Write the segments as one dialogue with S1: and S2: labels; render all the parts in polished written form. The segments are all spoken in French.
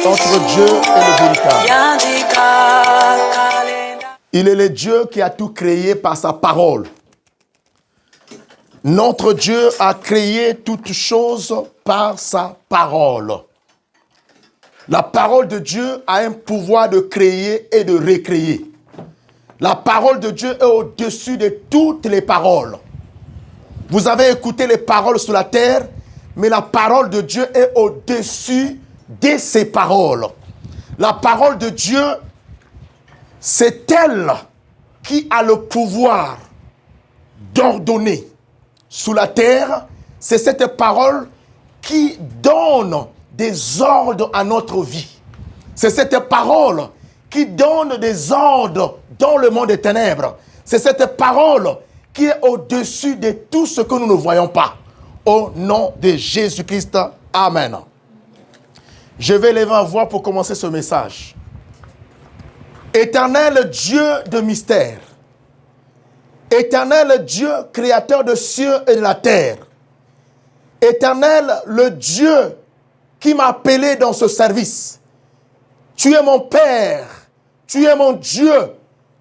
S1: Notre Dieu est le véritable. Il est le Dieu qui a tout créé par sa parole. Notre Dieu a créé toutes choses par sa parole. La parole de Dieu a un pouvoir de créer et de recréer. La parole de Dieu est au-dessus de toutes les paroles. Vous avez écouté les paroles sur la terre, mais la parole de Dieu est au-dessus de ces paroles. La parole de Dieu, c'est elle qui a le pouvoir d'ordonner. Sous la terre, c'est cette parole qui donne des ordres à notre vie. C'est cette parole qui donne des ordres dans le monde des ténèbres. C'est cette parole qui est au-dessus de tout ce que nous ne voyons pas. Au nom de Jésus-Christ, Amen. Je vais lever ma voix pour commencer ce message. Éternel Dieu de mystère, Éternel Dieu créateur de cieux et de la terre, Éternel le Dieu qui m'a appelé dans ce service, tu es mon Père, tu es mon Dieu,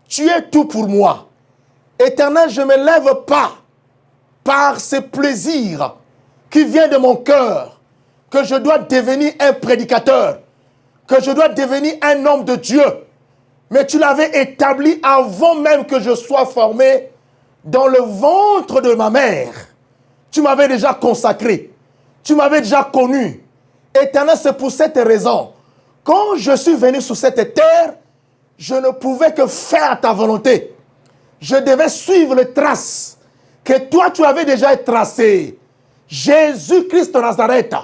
S1: tu es tout pour moi. Éternel, je ne me lève pas par ce plaisir qui vient de mon cœur, que je dois devenir un prédicateur, que je dois devenir un homme de Dieu. Mais tu l'avais établi avant même que je sois formé dans le ventre de ma mère. Tu m'avais déjà consacré. Tu m'avais déjà connu. Éternel, c'est pour cette raison. Quand je suis venu sur cette terre, je ne pouvais que faire ta volonté. Je devais suivre les traces que toi, tu avais déjà tracées. Jésus-Christ de Nazareth,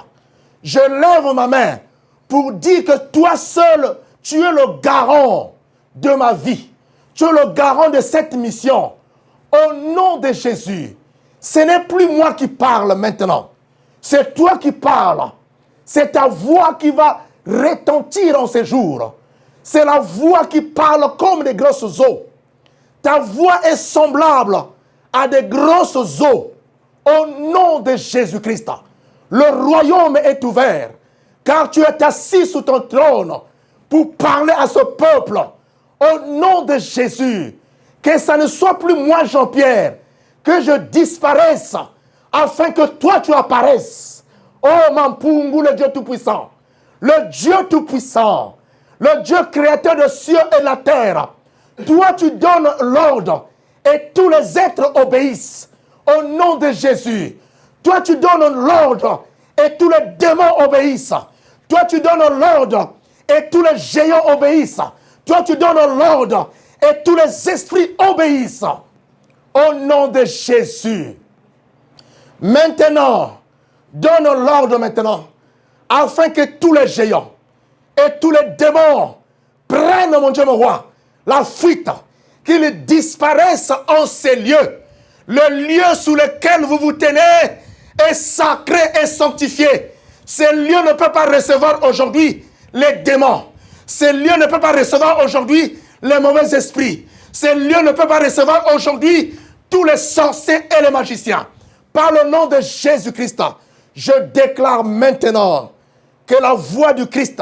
S1: je lève ma main pour dire que toi seul, tu es le garant de ma vie. Tu es le garant de cette mission. Au nom de Jésus, ce n'est plus moi qui parle maintenant. C'est toi qui parles. C'est ta voix qui va retentir en ces jours. C'est la voix qui parle comme des grosses eaux. Ta voix est semblable à des grosses eaux. Au nom de Jésus-Christ, le royaume est ouvert, car tu es assis sur ton trône pour parler à ce peuple. Au nom de Jésus, que ça ne soit plus moi, Jean-Pierre, que je disparaisse, afin que toi, tu apparaisses. Oh, Mampungu, le Dieu Tout-Puissant, le Dieu Tout-Puissant, le Dieu créateur de cieux et de la terre. Toi, tu donnes l'ordre et tous les êtres obéissent. Au nom de Jésus, toi, tu donnes l'ordre et tous les démons obéissent. Toi, tu donnes l'ordre et tous les géants obéissent. Toi, tu donnes l'ordre et tous les esprits obéissent. Au nom de Jésus. Maintenant, donne l'ordre maintenant, afin que tous les géants et tous les démons prennent, mon Dieu, mon roi, la fuite, qu'ils disparaissent en ces lieux. Le lieu sous lequel vous vous tenez est sacré et sanctifié. Ce lieu ne peut pas recevoir aujourd'hui les démons. Ce lieu ne peut pas recevoir aujourd'hui les mauvais esprits. Ce lieu ne peut pas recevoir aujourd'hui tous les sorciers et les magiciens. Par le nom de Jésus-Christ, je déclare maintenant que la voix du Christ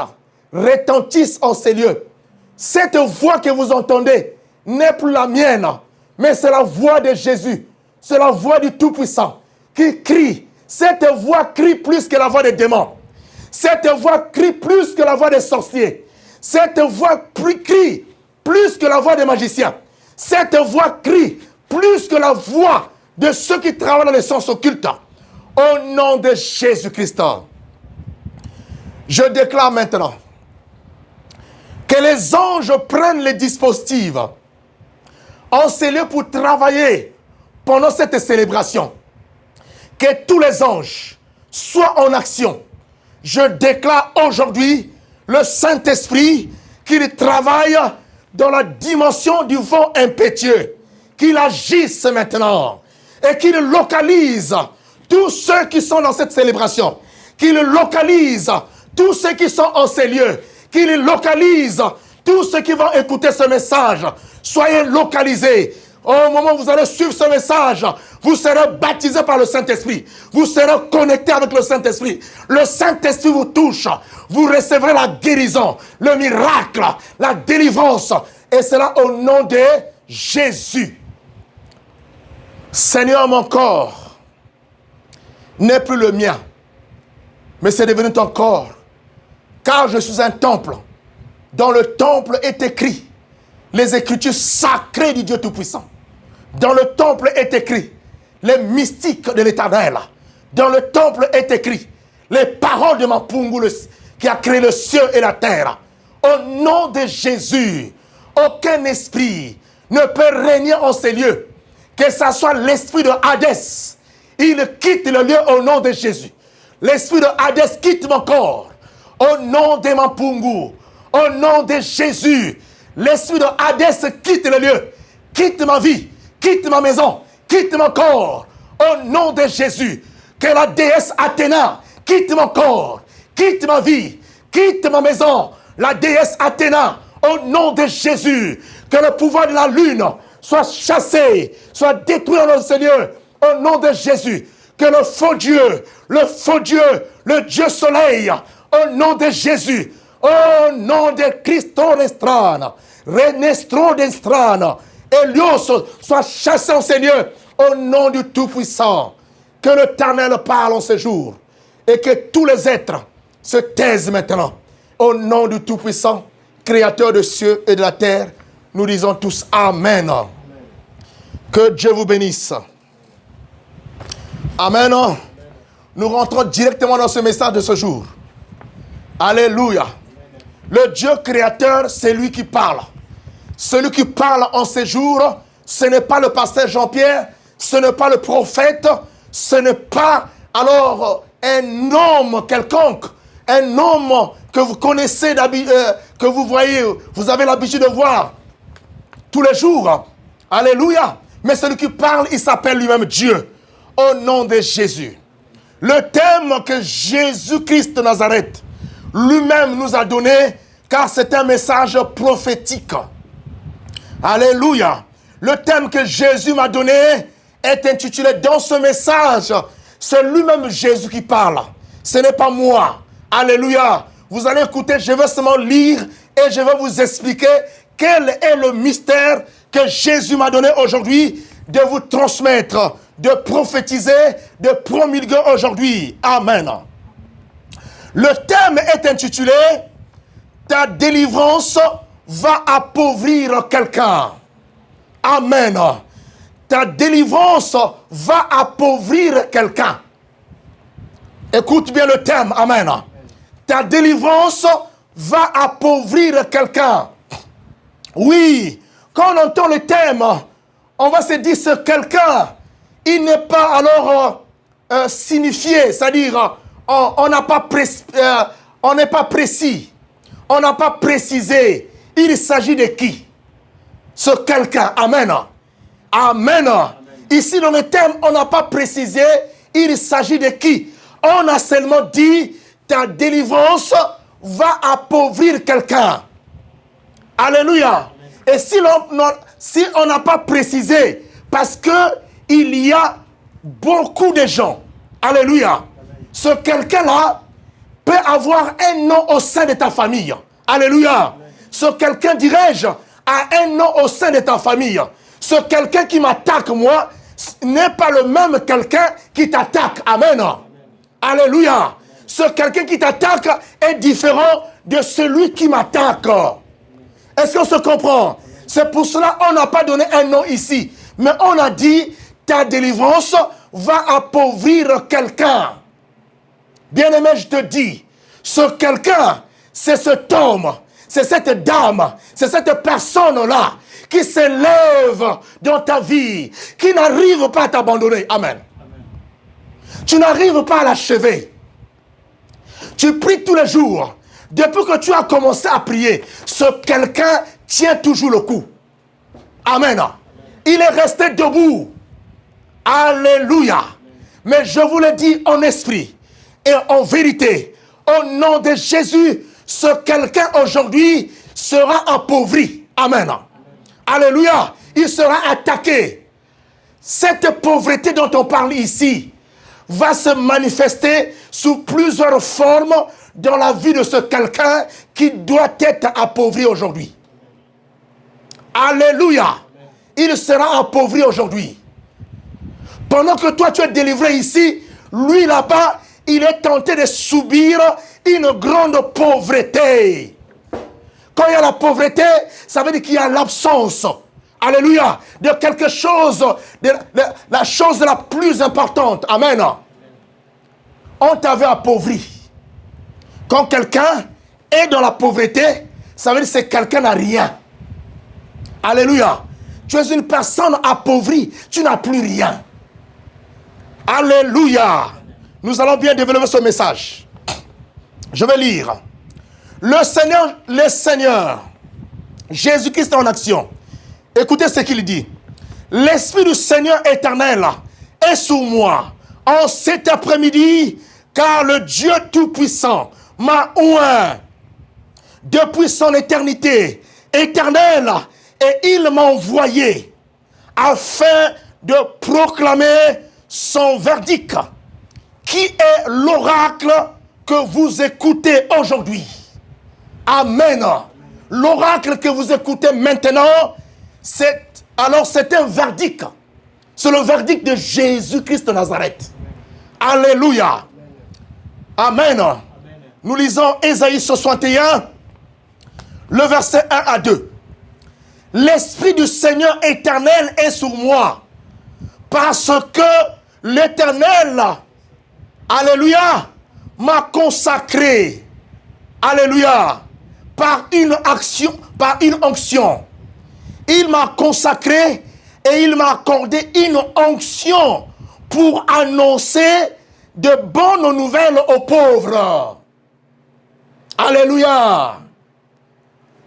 S1: retentisse en ces lieux. Cette voix que vous entendez n'est plus la mienne, mais c'est la voix de Jésus. C'est la voix du Tout-Puissant qui crie. Cette voix crie plus que la voix des démons. Cette voix crie plus que la voix des sorciers. Cette voix crie plus que la voix des magiciens. Cette voix crie plus que la voix de ceux qui travaillent dans les sens occultes. Au nom de Jésus-Christ, je déclare maintenant que les anges prennent les dispositifs en ces lieux pour travailler pendant cette célébration. Que tous les anges soient en action. Je déclare aujourd'hui le Saint-Esprit qu'il travaille dans la dimension du vent impétueux, qu'il agisse maintenant et qu'il localise tous ceux qui sont dans cette célébration, qu'il localise tous ceux qui sont en ces lieux, qu'il localise tous ceux qui vont écouter ce message. Soyez localisés. Au moment où vous allez suivre ce message, vous serez baptisé par le Saint-Esprit. Vous serez connecté avec le Saint-Esprit. Le Saint-Esprit vous touche. Vous recevrez la guérison, le miracle, la délivrance. Et cela au nom de Jésus. Seigneur, mon corps n'est plus le mien, mais c'est devenu ton corps. Car je suis un temple. Dans le temple est écrit les écritures sacrées du Dieu Tout-Puissant. Dans le temple est écrit les mystiques de l'Éternel. Dans le temple est écrit les paroles de Mampungu qui a créé le ciel et la terre. Au nom de Jésus, aucun esprit ne peut régner en ces lieux. Que ce soit l'esprit de Hadès, il quitte le lieu au nom de Jésus. L'esprit de Hadès quitte mon corps. Au nom de Mampungu, au nom de Jésus, l'esprit de Hadès quitte le lieu, quitte ma vie, quitte ma maison, quitte mon corps. Au nom de Jésus, que la déesse Athéna quitte mon corps, quitte ma vie, quitte ma maison. La déesse Athéna, au nom de Jésus, que le pouvoir de la lune soit chassé, soit détruit dans ce lieu, au nom de Jésus. Que le faux Dieu, le Dieu soleil, au nom de Jésus, au nom de Christo Restrana, Renestro Destrana, Elios soit chassé en ces lieux, au nom du Tout-Puissant. Que l'Éternel parle en ce jour et que tous les êtres se taisent maintenant. Au nom du Tout-Puissant, Créateur des cieux et de la terre, nous disons tous Amen. Que Dieu vous bénisse. Amen. Nous rentrons directement dans ce message de ce jour. Alléluia. Le Dieu créateur, c'est lui qui parle. Celui qui parle en ces jours, ce n'est pas le pasteur Jean-Pierre, ce n'est pas le prophète, ce n'est pas alors un homme quelconque, un homme que vous connaissez, que vous voyez, vous avez l'habitude de voir tous les jours. Alléluia. Mais celui qui parle, il s'appelle lui-même Dieu. Au nom de Jésus. Le thème que Jésus-Christ de Nazareth lui-même nous a donné, car c'est un message prophétique. Alléluia. Le thème que Jésus m'a donné est intitulé dans ce message. C'est lui-même Jésus qui parle. Ce n'est pas moi. Alléluia. Vous allez écouter, je vais seulement lire et je vais vous expliquer quel est le mystère que Jésus m'a donné aujourd'hui de vous transmettre, de prophétiser, de promulguer aujourd'hui. Amen. Le thème est intitulé « Ta délivrance va appauvrir quelqu'un ». Amen. Ta délivrance va appauvrir quelqu'un. Écoute bien le thème. Amen. Ta délivrance va appauvrir quelqu'un. Oui, quand on entend le thème, on va se dire ce quelqu'un, il n'est pas alors signifié, c'est-à-dire on n'est pas précis, on n'a pas précisé. Il s'agit de qui? Ce quelqu'un. Amen. Amen. Ici dans le thème, on n'a pas précisé, il s'agit de qui? On a seulement dit, ta délivrance va appauvrir quelqu'un. Alléluia. Et si on n'a pas précisé, parce que il y a beaucoup de gens, alléluia, ce quelqu'un-là peut avoir un nom au sein de ta famille. Alléluia. Ce quelqu'un, dirais-je, a un nom au sein de ta famille. Ce quelqu'un qui m'attaque, moi, n'est pas le même quelqu'un qui t'attaque. Amen. Alléluia. Ce quelqu'un qui t'attaque est différent de celui qui m'attaque. Est-ce qu'on se comprend? C'est pour cela qu'on n'a pas donné un nom ici. Mais on a dit, ta délivrance va appauvrir quelqu'un. Bien-aimé, je te dis, ce quelqu'un, c'est cet homme, c'est cette dame, c'est cette personne-là qui s'élève dans ta vie, qui n'arrive pas à t'abandonner. Amen. Tu n'arrives pas à l'achever. Tu pries tous les jours. Depuis que tu as commencé à prier, ce quelqu'un tient toujours le coup. Amen. Il est resté debout. Alléluia. Mais je vous le dis en esprit et en vérité, au nom de Jésus, ce quelqu'un aujourd'hui sera appauvri. Amen. Alléluia. il sera attaqué. Cette pauvreté dont on parle ici va se manifester sous plusieurs formes dans la vie de ce quelqu'un qui doit être appauvri aujourd'hui. Alléluia. Il sera appauvri aujourd'hui. Pendant que toi tu es délivré ici, lui là-bas, il est tenté de subir une grande pauvreté. Quand il y a la pauvreté, ça veut dire qu'il y a l'absence. Alléluia. De quelque chose, de la chose la plus importante. Amen. On t'avait appauvri. Quand quelqu'un est dans la pauvreté, ça veut dire que quelqu'un n'a rien. Alléluia. Tu es une personne appauvrie, tu n'as plus rien. Alléluia. Nous allons bien développer ce message. Je vais lire. Le Seigneur, Jésus-Christ en action. Écoutez ce qu'il dit. L'Esprit du Seigneur éternel est sur moi en cet après-midi, car le Dieu Tout-Puissant m'a oint depuis son éternité éternelle, et il m'a envoyé afin de proclamer son verdict, qui est l'oracle que vous écoutez aujourd'hui. Amen. L'oracle que vous écoutez maintenant, c'est un verdict. C'est le verdict de Jésus-Christ de Nazareth. Alléluia. Amen. Nous lisons Ésaïe 61, le verset 1 à 2. L'Esprit du Seigneur éternel est sur moi, parce que l'Éternel, alléluia, m'a consacré, alléluia, par une onction. Il m'a consacré et il m'a accordé une onction pour annoncer de bonnes nouvelles aux pauvres. Alléluia.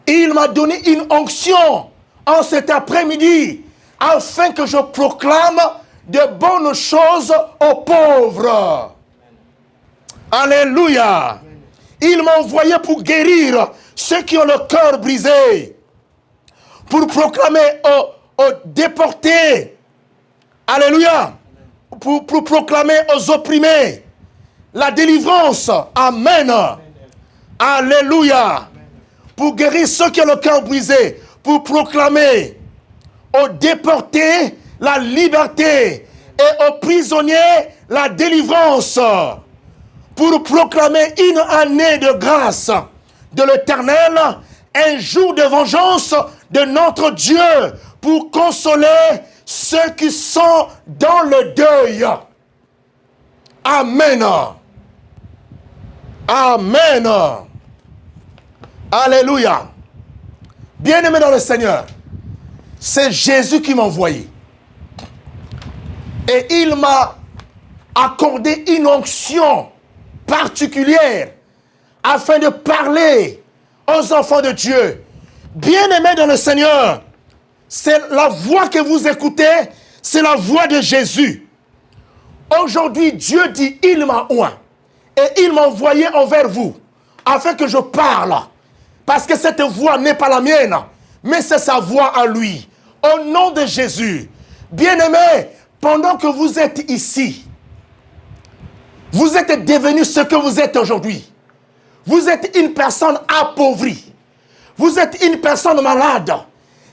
S1: Il m'a donné une onction en cet après-midi afin que je proclame de bonnes choses aux pauvres. Alléluia. Il m'a envoyé pour guérir ceux qui ont le cœur brisé, pour proclamer aux déportés, alléluia, pour proclamer aux opprimés la délivrance. Amen. Alléluia. Pour guérir ceux qui ont le cœur brisé, pour proclamer aux déportés la liberté et aux prisonniers la délivrance, pour proclamer une année de grâce de l'Éternel, un jour de vengeance de notre Dieu, pour consoler ceux qui sont dans le deuil. Amen. Amen. Alléluia. Bien-aimé dans le Seigneur, c'est Jésus qui m'a envoyé. Et il m'a accordé une onction particulière afin de parler aux enfants de Dieu. Bien-aimé dans le Seigneur, c'est la voix que vous écoutez, c'est la voix de Jésus. Aujourd'hui, Dieu dit, il m'a oint et il m'a envoyé envers vous afin que je parle. Parce que cette voix n'est pas la mienne, mais c'est sa voix à lui. Au nom de Jésus, bien-aimé, pendant que vous êtes ici, vous êtes devenu ce que vous êtes aujourd'hui. Vous êtes une personne appauvrie. Vous êtes une personne malade.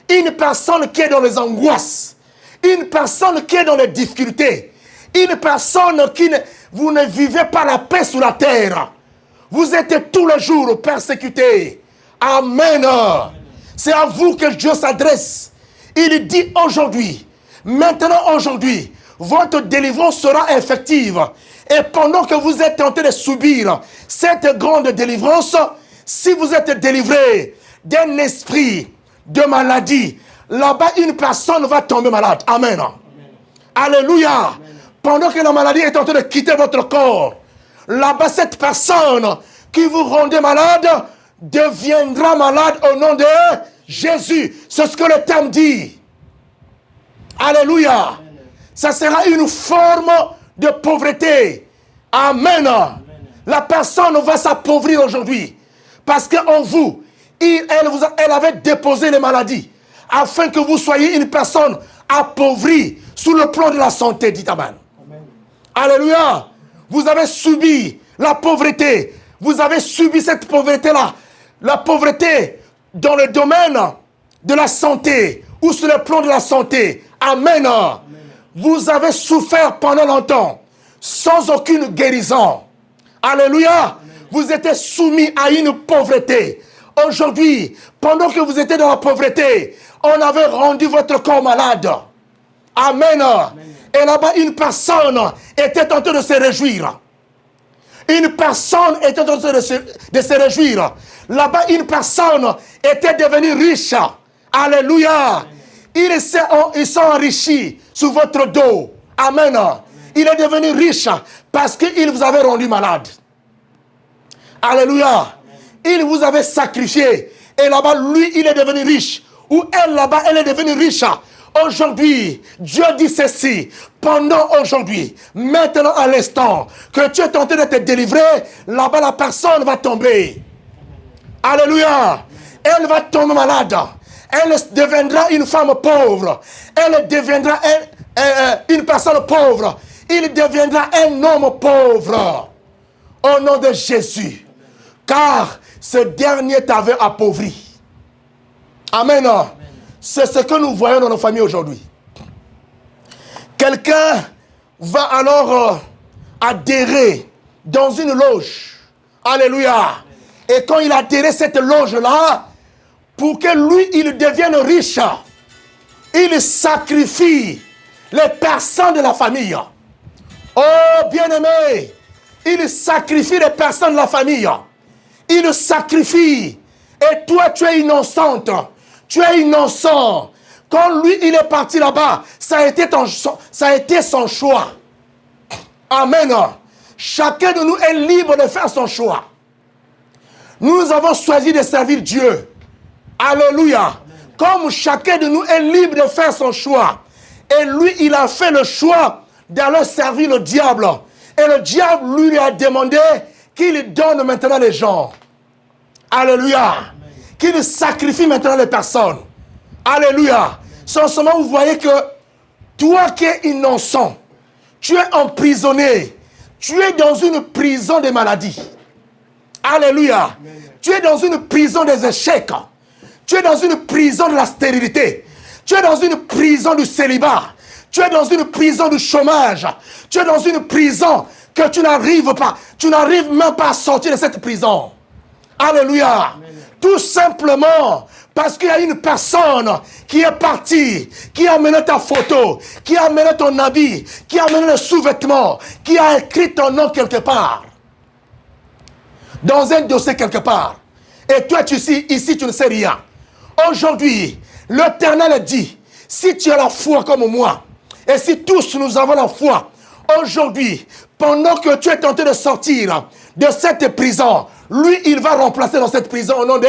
S1: Une personne qui est dans les angoisses. Une personne qui est dans les difficultés. Une personne vous ne vivez pas la paix sur la terre. Vous êtes tous les jours persécutés. Amen. C'est à vous que Dieu s'adresse. Il dit aujourd'hui, maintenant aujourd'hui, votre délivrance sera effective. Et pendant que vous êtes tenté de subir cette grande délivrance, si vous êtes délivré d'un esprit de maladie, là-bas une personne va tomber malade. Amen. Amen. Alléluia. Amen. Pendant que la maladie est en train de quitter votre corps, là-bas cette personne qui vous rendait malade deviendra malade au nom de Jésus. C'est ce que le terme dit. Alléluia. Amen. Ça sera une forme de pauvreté. Amen. Amen. La personne va s'appauvrir aujourd'hui. Parce qu'en vous, elle avait déposé les maladies. afin que vous soyez une personne appauvrie sous le plan de la santé. Dites Amen. Amen. Alléluia. Vous avez subi la pauvreté. Vous avez subi cette pauvreté-là. La pauvreté dans le domaine de la santé ou sur le plan de la santé. Amen. Amen. Vous avez souffert pendant longtemps sans aucune guérison. Alléluia. Amen. Vous étiez soumis à une pauvreté. Aujourd'hui, pendant que vous étiez dans la pauvreté, on avait rendu votre corps malade. Amen. Amen. Et là-bas, une personne était en train de se réjouir. Une personne était en train de se réjouir. Là-bas, une personne était devenue riche. Alléluia. Ils sont enrichis sous votre dos. Amen. Amen. Il est devenu riche parce qu'il vous avait rendu malade. Alléluia. Amen. Il vous avait sacrifié. Et là-bas, lui, il est devenu riche. Ou elle, là-bas, elle est devenue riche. Aujourd'hui, Dieu dit ceci. Pendant aujourd'hui, maintenant à l'instant, que tu es tenté de te délivrer, là-bas, la personne va tomber. Alléluia. Elle va tomber malade. Elle deviendra une femme pauvre. Elle deviendra une personne pauvre. Il deviendra un homme pauvre. Au nom de Jésus. Car ce dernier t'avait appauvri. Amen. Amen. C'est ce que nous voyons dans nos familles aujourd'hui. Quelqu'un va alors adhérer dans une loge. Alléluia. Et quand il adhère cette loge-là, pour que lui, il devienne riche, il sacrifie les personnes de la famille. Oh, bien-aimé, il sacrifie les personnes de la famille. Il sacrifie. Et toi, tu es innocente. Tu es innocent. Quand lui, il est parti là-bas, ça a été son choix. Amen. Chacun de nous est libre de faire son choix. Nous avons choisi de servir Dieu. Alléluia. Comme chacun de nous est libre de faire son choix. Et lui, il a fait le choix d'aller servir le diable. Et le diable lui a demandé qu'il donne maintenant les gens. Alléluia. Qu'il sacrifie maintenant les personnes. Alléluia. Sans seulement vous voyez que toi qui es innocent, tu es emprisonné. Tu es dans une prison des maladies. Alléluia. Amen. Tu es dans une prison des échecs. Tu es dans une prison de la stérilité. Tu es dans une prison du célibat. Tu es dans une prison du chômage. Tu es dans une prison que tu n'arrives pas. Tu n'arrives même pas à sortir de cette prison. Alléluia. Amen. Tout simplement parce qu'il y a une personne qui est partie, qui a amené ta photo, qui a amené ton habit, qui a amené le sous-vêtement, qui a écrit ton nom quelque part. Dans un dossier quelque part. Et toi, ici, tu ne sais rien. Aujourd'hui, l'Éternel dit, si tu as la foi comme moi, et si tous nous avons la foi, aujourd'hui, pendant que tu es tenté de sortir de cette prison, lui, il va remplacer dans cette prison au nom de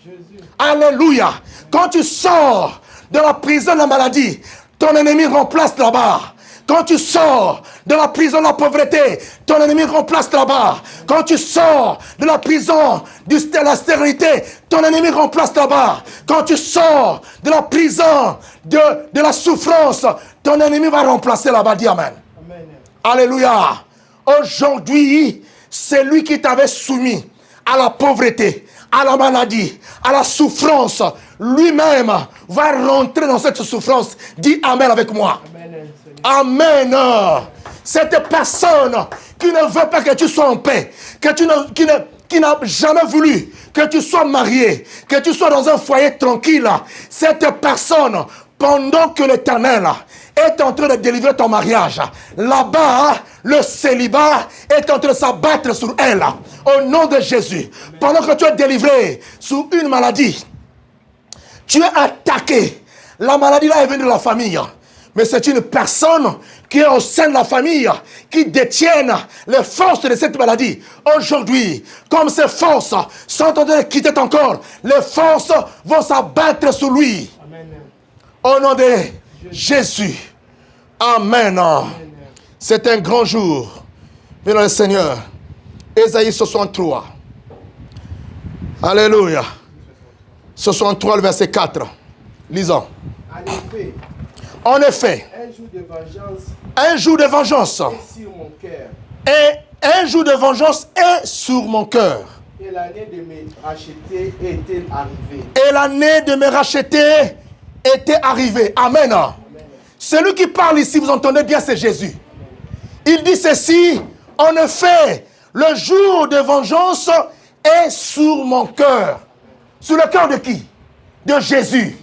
S1: Jésus. Alléluia. Quand tu sors de la prison de la maladie, ton ennemi remplace là-bas. Quand tu sors de la prison de la pauvreté, ton ennemi remplace là-bas. Quand tu sors de la prison de la stérilité, ton ennemi remplace là-bas. Quand tu sors de la prison de la souffrance, ton ennemi va remplacer là-bas. Dis Amen. Amen. Alléluia. Aujourd'hui, c'est lui qui t'avait soumis à la pauvreté, à la maladie, à la souffrance. Lui-même va rentrer dans cette souffrance. Dis Amen avec moi. Amen. Amen. Cette personne qui ne veut pas que tu sois en paix, qui n'a jamais voulu que tu sois marié, que tu sois dans un foyer tranquille, cette personne, pendant que l'Éternel est en train de délivrer ton mariage, là-bas, le célibat est en train de s'abattre sur elle. Au nom de Jésus, pendant que tu es délivré sous une maladie, tu es attaqué. La maladie là est venue de la famille. Mais c'est une personne qui est au sein de la famille, qui détiennent les forces de cette maladie. Aujourd'hui, comme ces forces sont en train de quitter ton corps, les forces vont s'abattre sur lui. Amen. Au nom de Jésus. Amen. C'est un grand jour. Bien le Seigneur. Ésaïe 63. Alléluia. 63, le verset 4. Lisons.
S2: En effet,
S1: En effet,
S2: un jour de vengeance
S1: un jour de vengeance
S2: est sur mon cœur,
S1: et un jour de vengeance est sur mon cœur.
S2: et l'année de me racheter est-elle arrivée.
S1: Et l'année de me racheter était arrivée. Amen. Celui qui parle ici, vous entendez bien, c'est Jésus. Il dit ceci, en effet, le jour de vengeance est sur mon cœur. Sur le cœur de qui? De Jésus.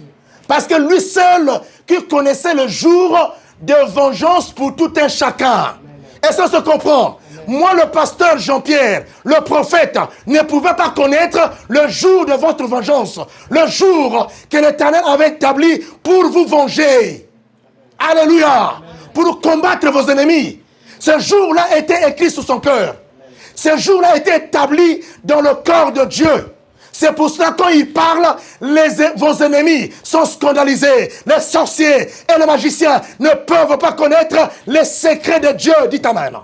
S1: Parce que lui seul qui connaissait le jour de vengeance pour tout un chacun. Et ça se comprend. Moi, le pasteur Jean-Pierre, le prophète, ne pouvait pas connaître le jour de votre vengeance. Le jour que l'Éternel avait établi pour vous venger. Alléluia. Pour combattre vos ennemis. Ce jour-là était écrit sur son cœur. Ce jour-là était établi dans le cœur de Dieu. C'est pour cela quand il parle, vos ennemis sont scandalisés. Les sorciers et les magiciens ne peuvent pas connaître les secrets de Dieu. Dites amen.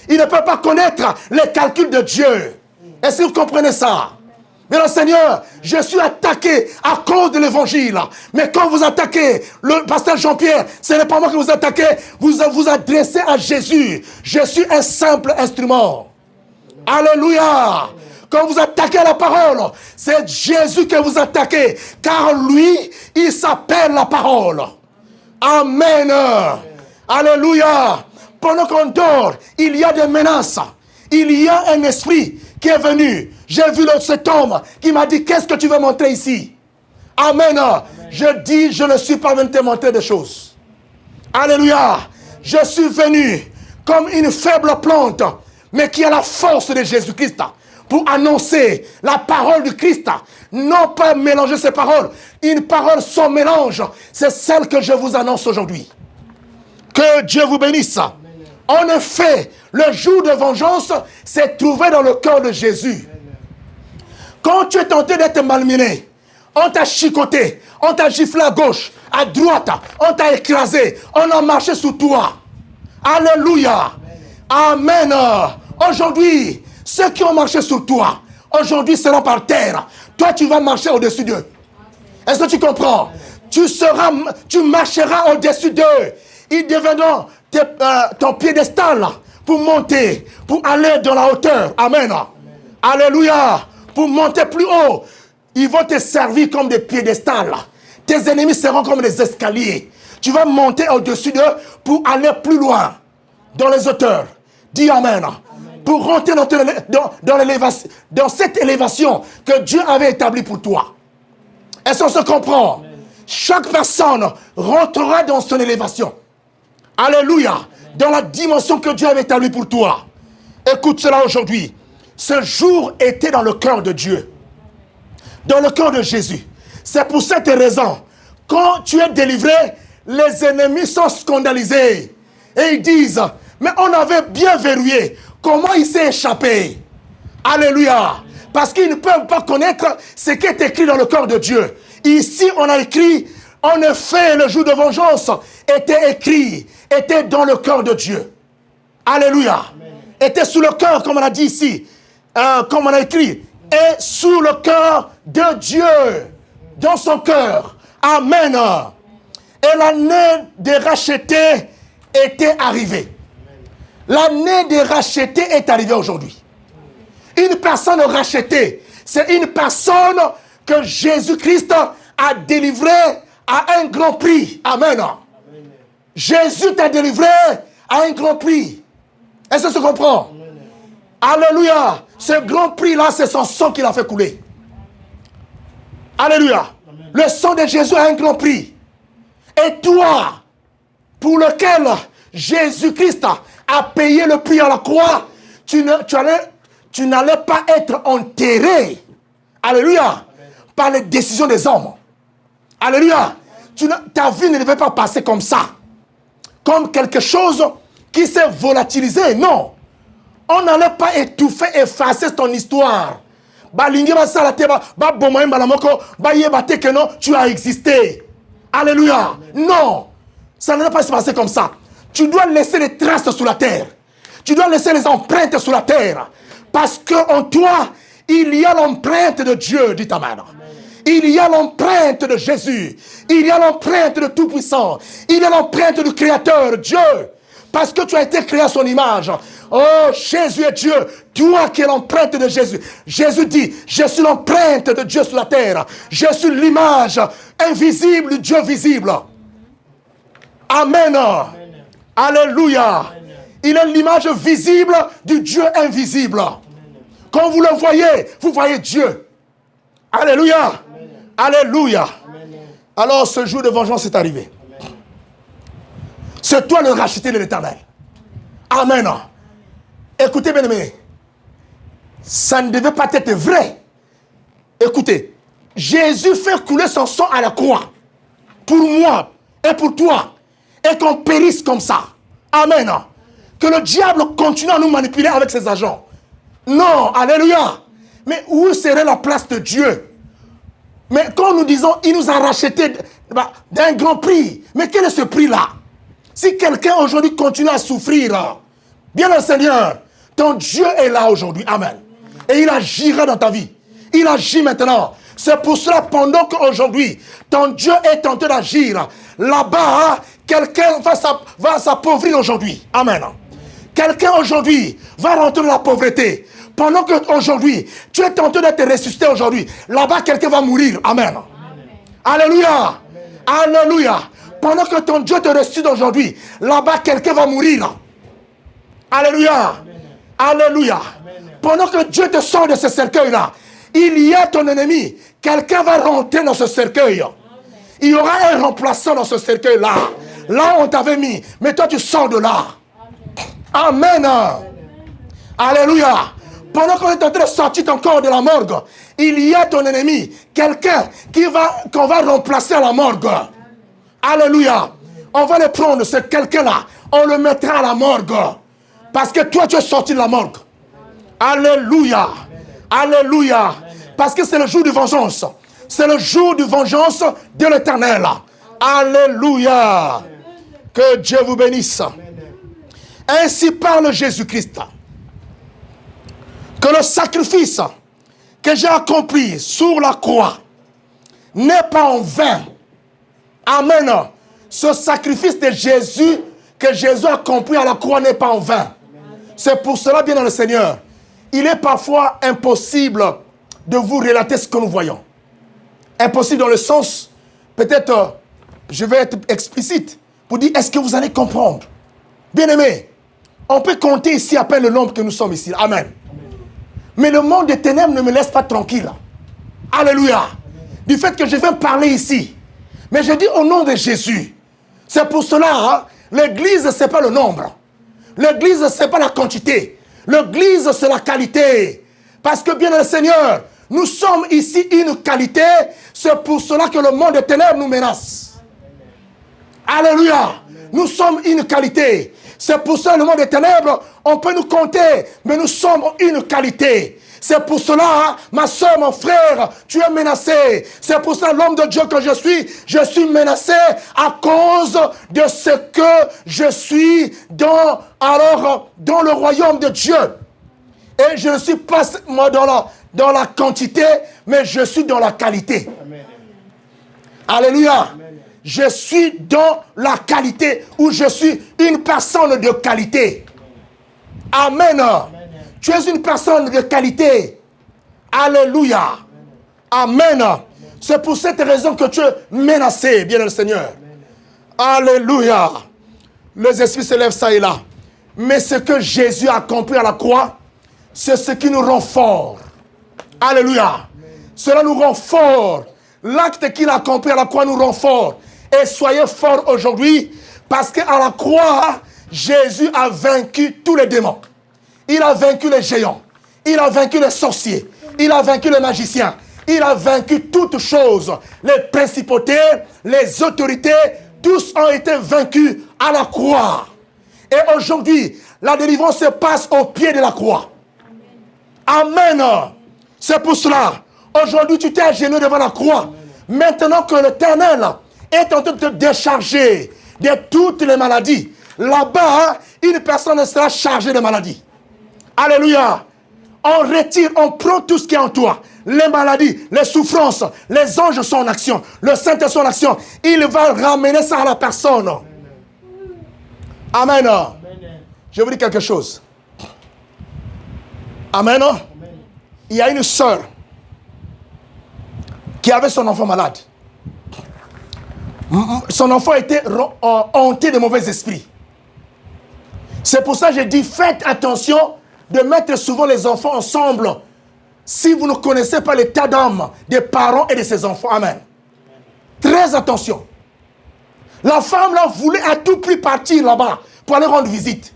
S1: Ils ne peuvent pas connaître les calculs de Dieu. Est-ce que vous comprenez ça? Mais le Seigneur, je suis attaqué à cause de l'évangile. Mais quand vous attaquez le pasteur Jean-Pierre, ce n'est pas moi que vous attaquez, vous vous adressez à Jésus. Je suis un simple instrument. Alléluia. Quand vous attaquez la parole, c'est Jésus que vous attaquez. Car lui, il s'appelle la parole. Amen. Alléluia. Pendant qu'on dort, il y a des menaces. Il y a un esprit qui est venu. J'ai vu cet homme qui m'a dit, qu'est-ce que tu veux montrer ici? Amen. Je dis, je ne suis pas venu te montrer des choses. Alléluia. Je suis venu comme une faible plante, mais qui a la force de Jésus-Christ pour annoncer la parole du Christ. Non pas mélanger ces paroles. Une parole sans mélange, c'est celle que je vous annonce aujourd'hui. Que Dieu vous bénisse. En effet, le jour de vengeance s'est trouvé dans le cœur de Jésus. Quand tu es tenté d'être malmené, on t'a chicoté, on t'a giflé à gauche, à droite, on t'a écrasé, on a marché sous toi. Alléluia. Amen. Aujourd'hui, ceux qui ont marché sur toi, aujourd'hui seront par terre. Toi, tu vas marcher au-dessus d'eux. Est-ce que tu comprends? Tu marcheras au-dessus d'eux. Ils deviendront ton piédestal pour monter, pour aller dans la hauteur. Amen. Alléluia. Pour monter plus haut, ils vont te servir comme des piédestals. Tes ennemis seront comme des escaliers. Tu vas monter au-dessus d'eux pour aller plus loin dans les hauteurs. Dis Amen. Pour rentrer dans cette élévation que Dieu avait établie pour toi. Est-ce qu'on se comprend? Chaque personne rentrera dans son élévation. Alléluia. Dans la dimension que Dieu avait établie pour toi. Écoute cela aujourd'hui. Ce jour était dans le cœur de Dieu. Dans le cœur de Jésus. C'est pour cette raison. Quand tu es délivré, les ennemis sont scandalisés. Et ils disent, mais on avait bien verrouillé. Comment il s'est échappé? Alléluia. Parce qu'ils ne peuvent pas connaître ce qui est écrit dans le cœur de Dieu. Ici, on a écrit, en effet, le jour de vengeance était écrit, était dans le cœur de Dieu. Alléluia. Amen. Était sous le cœur, comme on a dit ici, comme on a écrit, et sous le cœur de Dieu, dans son cœur. Amen. Et l'année de racheter était arrivée. L'année de racheter est arrivée aujourd'hui. Une personne rachetée, c'est une personne que Jésus-Christ a délivrée à un grand prix. Amen. Jésus t'a délivré à un grand prix. Est-ce que ça se comprend? Alléluia. Ce grand prix-là, c'est son sang qu'il a fait couler. Alléluia. Le sang de Jésus a un grand prix. Et toi, pour lequel Jésus-Christ a payé le prix à la croix, tu n'allais pas être enterré. Alléluia. Par les décisions des hommes. Alléluia. Ta vie ne devait pas passer comme ça. Comme quelque chose qui s'est volatilisé. Non. On n'allait pas étouffer, effacer ton histoire. Tu as existé. Alléluia. Non. Ça ne va pas se passer comme ça. Tu dois laisser les traces sur la terre. Tu dois laisser les empreintes sur la terre. Parce qu'en toi, il y a l'empreinte de Dieu, dit Amen. il y a l'empreinte de Jésus. Il y a l'empreinte de Tout-Puissant. Il y a l'empreinte du Créateur, Dieu. Parce que tu as été créé à son image. Oh, Jésus est Dieu. Toi qui es l'empreinte de Jésus. Jésus dit, je suis l'empreinte de Dieu sur la terre. Je suis l'image invisible du Dieu visible. Amen. Amen. Alléluia. Amen. Il est l'image visible du Dieu invisible. Amen. Quand vous le voyez, vous voyez Dieu. Alléluia. Amen. Alléluia. Amen. Alors ce jour de vengeance est arrivé. Amen. C'est toi le racheté de l'Éternel. Amen. Écoutez, bien-aimés, ça ne devait pas être vrai. Écoutez, Jésus fait couler son sang à la croix. Pour moi et pour toi. Et qu'on périsse comme ça. Amen. Que le diable continue à nous manipuler avec ses agents. Non, alléluia. Mais où serait la place de Dieu? Mais quand nous disons, il nous a racheté d'un grand prix. Mais quel est ce prix-là? Si quelqu'un aujourd'hui continue à souffrir, bien le Seigneur, ton Dieu est là aujourd'hui. Amen. Et il agira dans ta vie. Il agit maintenant. C'est pour cela, pendant qu'aujourd'hui, ton Dieu est tenté d'agir, là-bas, quelqu'un va s'appauvrir aujourd'hui. Amen. Quelqu'un aujourd'hui va rentrer dans la pauvreté. Pendant qu'aujourd'hui, tu es tenté d'être ressuscité aujourd'hui, là-bas, quelqu'un va mourir. Amen. Amen. Alléluia. Amen. Alléluia. Pendant que ton Dieu te ressuscite aujourd'hui, là-bas, quelqu'un va mourir. Alléluia. Amen. Alléluia. Amen. Pendant que Dieu te sort de ce cercueil-là, il y a ton ennemi. Quelqu'un va rentrer dans ce cercueil. Amen. Il y aura un remplaçant dans ce cercueil-là. Là, on t'avait mis. Mais toi, tu sors de là. Amen. Amen. Alléluia. Pendant qu'on est en train de sortir ton corps de la morgue, il y a ton ennemi. Quelqu'un qu'on va remplacer à la morgue. Alléluia. On va le prendre, ce quelqu'un-là. On le mettra à la morgue. Parce que toi, tu es sorti de la morgue. Alléluia. Alléluia. Parce que c'est le jour de vengeance. C'est le jour de vengeance de l'Éternel. Alléluia. Que Dieu vous bénisse. Ainsi parle Jésus-Christ. Que le sacrifice que j'ai accompli sur la croix n'est pas en vain. Amen. Ce sacrifice de Jésus que Jésus a accompli à la croix n'est pas en vain. C'est pour cela, bien dans le Seigneur, il est parfois impossible de vous relater ce que nous voyons. Impossible dans le sens, peut-être, je vais être explicite, pour dire, est-ce que vous allez comprendre? Bien-aimés, on peut compter ici à peine le nombre que nous sommes ici. Amen. Amen. Mais le monde des ténèbres ne me laisse pas tranquille. Alléluia. Amen. Du fait que je viens parler ici. Mais je dis au nom de Jésus. C'est pour cela, hein, l'église, ce n'est pas le nombre. L'église, ce n'est pas la quantité. L'église, c'est la qualité. Parce que bien le Seigneur, nous sommes ici une qualité. C'est pour cela que le monde des ténèbres nous menace. Amen. Alléluia. Amen. Nous sommes une qualité. C'est pour ça que le monde des ténèbres, on peut nous compter, mais nous sommes une qualité. C'est pour cela, ma soeur, mon frère, tu es menacé. C'est pour ça, l'homme de Dieu que je suis menacé à cause de ce que je suis dans le royaume de Dieu. Et je ne suis pas moi dans la quantité, mais je suis dans la qualité. Amen. Alléluia. Amen. Je suis dans la qualité, où je suis une personne de qualité. Amen. Amen. Tu es une personne de qualité. Alléluia. Amen. Amen. C'est pour cette raison que tu es menacé, bien le Seigneur. Amen. Alléluia. Les esprits se lèvent ça et là. Mais ce que Jésus a accompli à la croix, c'est ce qui nous rend forts. Alléluia. Amen. Cela nous rend forts. L'acte qu'il a accompli à la croix nous rend forts. Et soyez forts aujourd'hui, parce qu'à la croix, Jésus a vaincu tous les démons. Il a vaincu les géants. Il a vaincu les sorciers. Il a vaincu les magiciens. Il a vaincu toutes choses. Les principautés, les autorités, tous ont été vaincus à la croix. Et aujourd'hui, la délivrance se passe au pied de la croix. Amen. C'est pour cela. Aujourd'hui, tu t'es agenouillé devant la croix. Maintenant que l'Éternel est en train de te décharger de toutes les maladies. Là-bas, une personne sera chargée de maladies. Alléluia. On retire, on prend tout ce qui est en toi. Les maladies, les souffrances, les anges sont en action. Le Saint-Esprit est en action. Il va ramener ça à la personne. Amen. Je vous dis quelque chose. Amen. Il y a une sœur qui avait son enfant malade. Son enfant était hanté de mauvais esprits. C'est pour ça que j'ai dit, faites attention de mettre souvent les enfants ensemble si vous ne connaissez pas l'état d'âme des parents et de ses enfants. Amen. Très attention. La femme là voulait à tout prix partir là-bas pour aller rendre visite.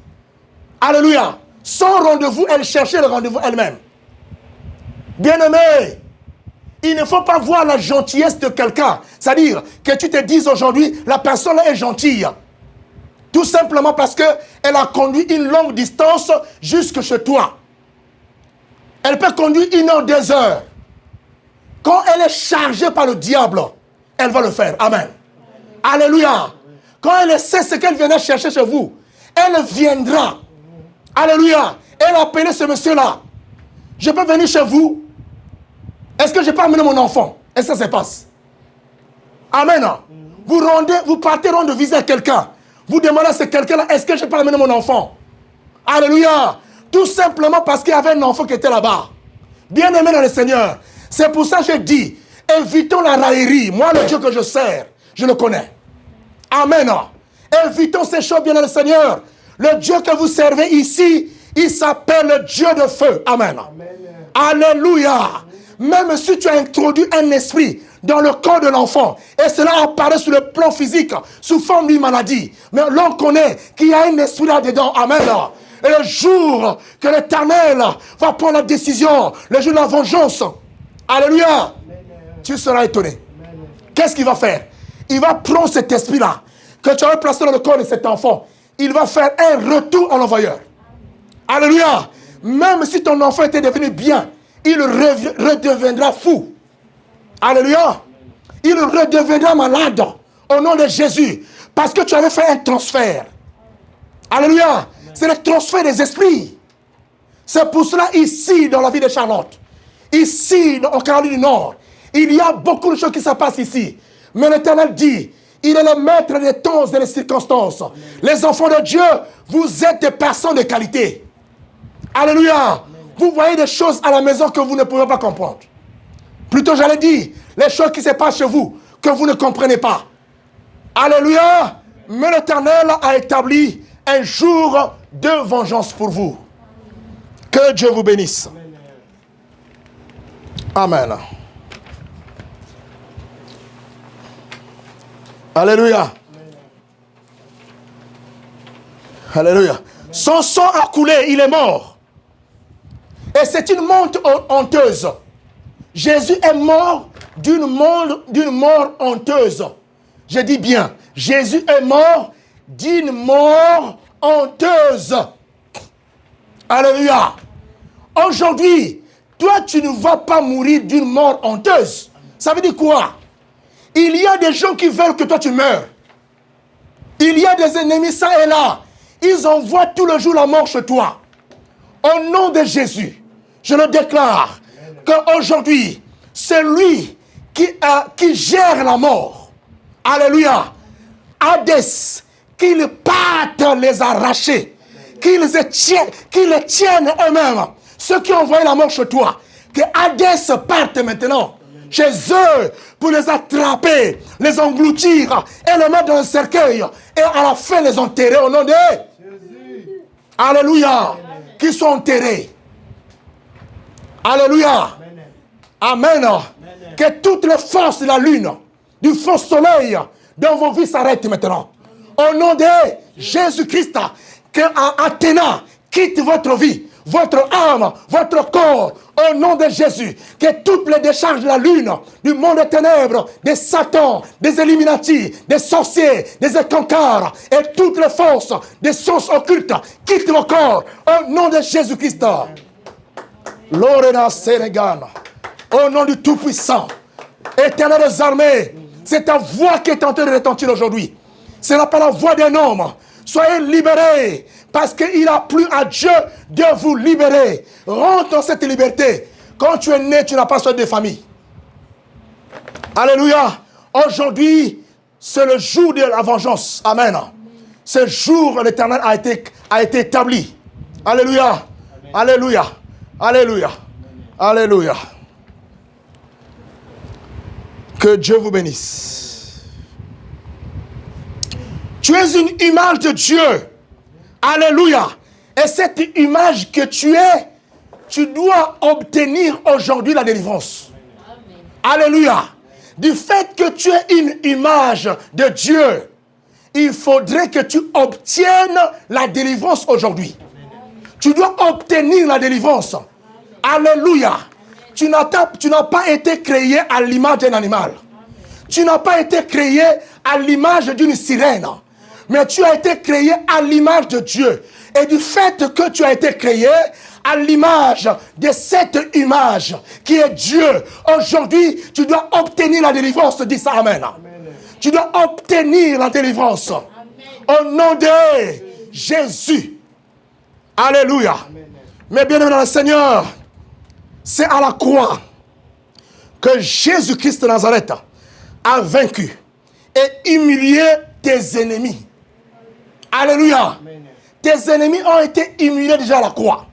S1: Alléluia. Sans rendez-vous, elle cherchait le rendez-vous elle-même. Bien-aimé, il ne faut pas voir la gentillesse de quelqu'un. C'est-à-dire que tu te dises aujourd'hui, la personne est gentille. Tout simplement parce qu'elle a conduit une longue distance jusque chez toi. Elle peut conduire 1 heure, 2 heures. Quand elle est chargée par le diable, elle va le faire. Amen. Alléluia. Quand elle sait ce qu'elle viendra chercher chez vous, elle viendra. Alléluia. Elle a appelé ce monsieur-là. Je peux venir chez vous. Est-ce que je peux amener mon enfant? Est-ce que ça se passe? Amen. Vous partez rendre visite à quelqu'un. Vous demandez à ce quelqu'un-là, est-ce que je peux amener mon enfant? Alléluia. Tout simplement parce qu'il y avait un enfant qui était là-bas. Bien aimé dans le Seigneur. C'est pour ça que je dis, évitons la raillerie. Moi, le Dieu que je sers, je le connais. Amen. Évitons ces choses bien dans le Seigneur. Le Dieu que vous servez ici, il s'appelle le Dieu de feu. Amen. Amen. Alléluia. Même si tu as introduit un esprit dans le corps de l'enfant, et cela apparaît sur le plan physique, sous forme d'une maladie, mais l'on connaît qu'il y a un esprit là-dedans. Amen. Et le jour que l'Éternel va prendre la décision, le jour de la vengeance, alléluia, tu seras étonné. Qu'est-ce qu'il va faire? Il va prendre cet esprit-là, que tu as placé dans le corps de cet enfant, il va faire un retour à l'envoyeur. Alléluia. Même si ton enfant était devenu bien, il redeviendra fou. Alléluia. Il redeviendra malade au nom de Jésus. Parce que tu avais fait un transfert. Alléluia. C'est le transfert des esprits. C'est pour cela ici dans la vie de Charlotte, ici en Caroline du Nord, il y a beaucoup de choses qui se passent ici. Mais l'Éternel dit, il est le maître des temps et des circonstances. Les enfants de Dieu, vous êtes des personnes de qualité. Alléluia. Vous voyez des choses à la maison que vous ne pouvez pas comprendre. Plutôt, j'allais dire, les choses qui se passent chez vous, que vous ne comprenez pas. Alléluia. Mais l'Éternel a établi un jour de vengeance pour vous. Que Dieu vous bénisse. Amen. Alléluia. Alléluia. Son sang a coulé, il est mort. Et c'est une mort honteuse. Jésus est mort d'une mort honteuse. Je dis bien, Jésus est mort d'une mort honteuse. Alléluia. Aujourd'hui, toi, tu ne vas pas mourir d'une mort honteuse. Ça veut dire quoi? Il y a des gens qui veulent que toi tu meurs. Il y a des ennemis ça et là. Ils envoient tout le jour la mort chez toi. Au nom de Jésus, je le déclare qu'aujourd'hui, c'est lui qui gère la mort. Alléluia. Hadès, qu'il parte les arracher, qu'ils les tiennent eux-mêmes. Ceux qui ont envoyé la mort chez toi, que Hadès parte maintenant chez eux pour les attraper, les engloutir et les mettre dans un cercueil et à la fin les enterrer au nom de Jésus. Alléluia. Qui sont enterrés. Alléluia. Amen. Que toutes les forces de la lune, du faux soleil dans vos vies s'arrêtent maintenant. Au nom de Jésus-Christ, que Athéna quitte votre vie, votre âme, votre corps, au nom de Jésus. Que toutes les décharges de la lune, du monde des ténèbres, des satans, des Illuminati, des sorciers, des écancars, et toutes les forces des sciences occultes quittent vos corps, au nom de Jésus-Christ. Lorena Sénégal, au nom du Tout-Puissant, Éternel des armées, c'est ta voix qui est en train de retentir aujourd'hui. Ce n'est pas la voix d'un homme. Soyez libérés Parce qu'il a plu à Dieu de vous libérer. Rentre dans cette liberté. Quand tu es né, tu n'as pas besoin de famille. Alléluia. Aujourd'hui, c'est le jour de la vengeance. Amen. Ce jour, l'Éternel a été établi. Alléluia. Amen. Alléluia. Alléluia. Amen. Alléluia. Que Dieu vous bénisse. Tu es une image de Dieu. Alléluia. Et cette image que tu es, tu dois obtenir aujourd'hui la délivrance. Amen. Alléluia. Du fait que tu es une image de Dieu, il faudrait que tu obtiennes la délivrance aujourd'hui. Tu dois obtenir la délivrance. Alléluia. Tu n'as pas été créé à l'image d'un animal. Tu n'as pas été créé à l'image d'une sirène. Mais tu as été créé à l'image de Dieu. Et du fait que tu as été créé à l'image de cette image qui est Dieu, aujourd'hui, tu dois obtenir la délivrance. Dis ça, amen. Amen. Tu dois obtenir la délivrance. Amen. Au nom de Jésus. Alléluia. Amen. Mais bien aimé dans le Seigneur, c'est à la croix que Jésus-Christ de Nazareth a vaincu et humilié tes ennemis. Alléluia. Amen. Tes ennemis ont été humiliés déjà à la croix.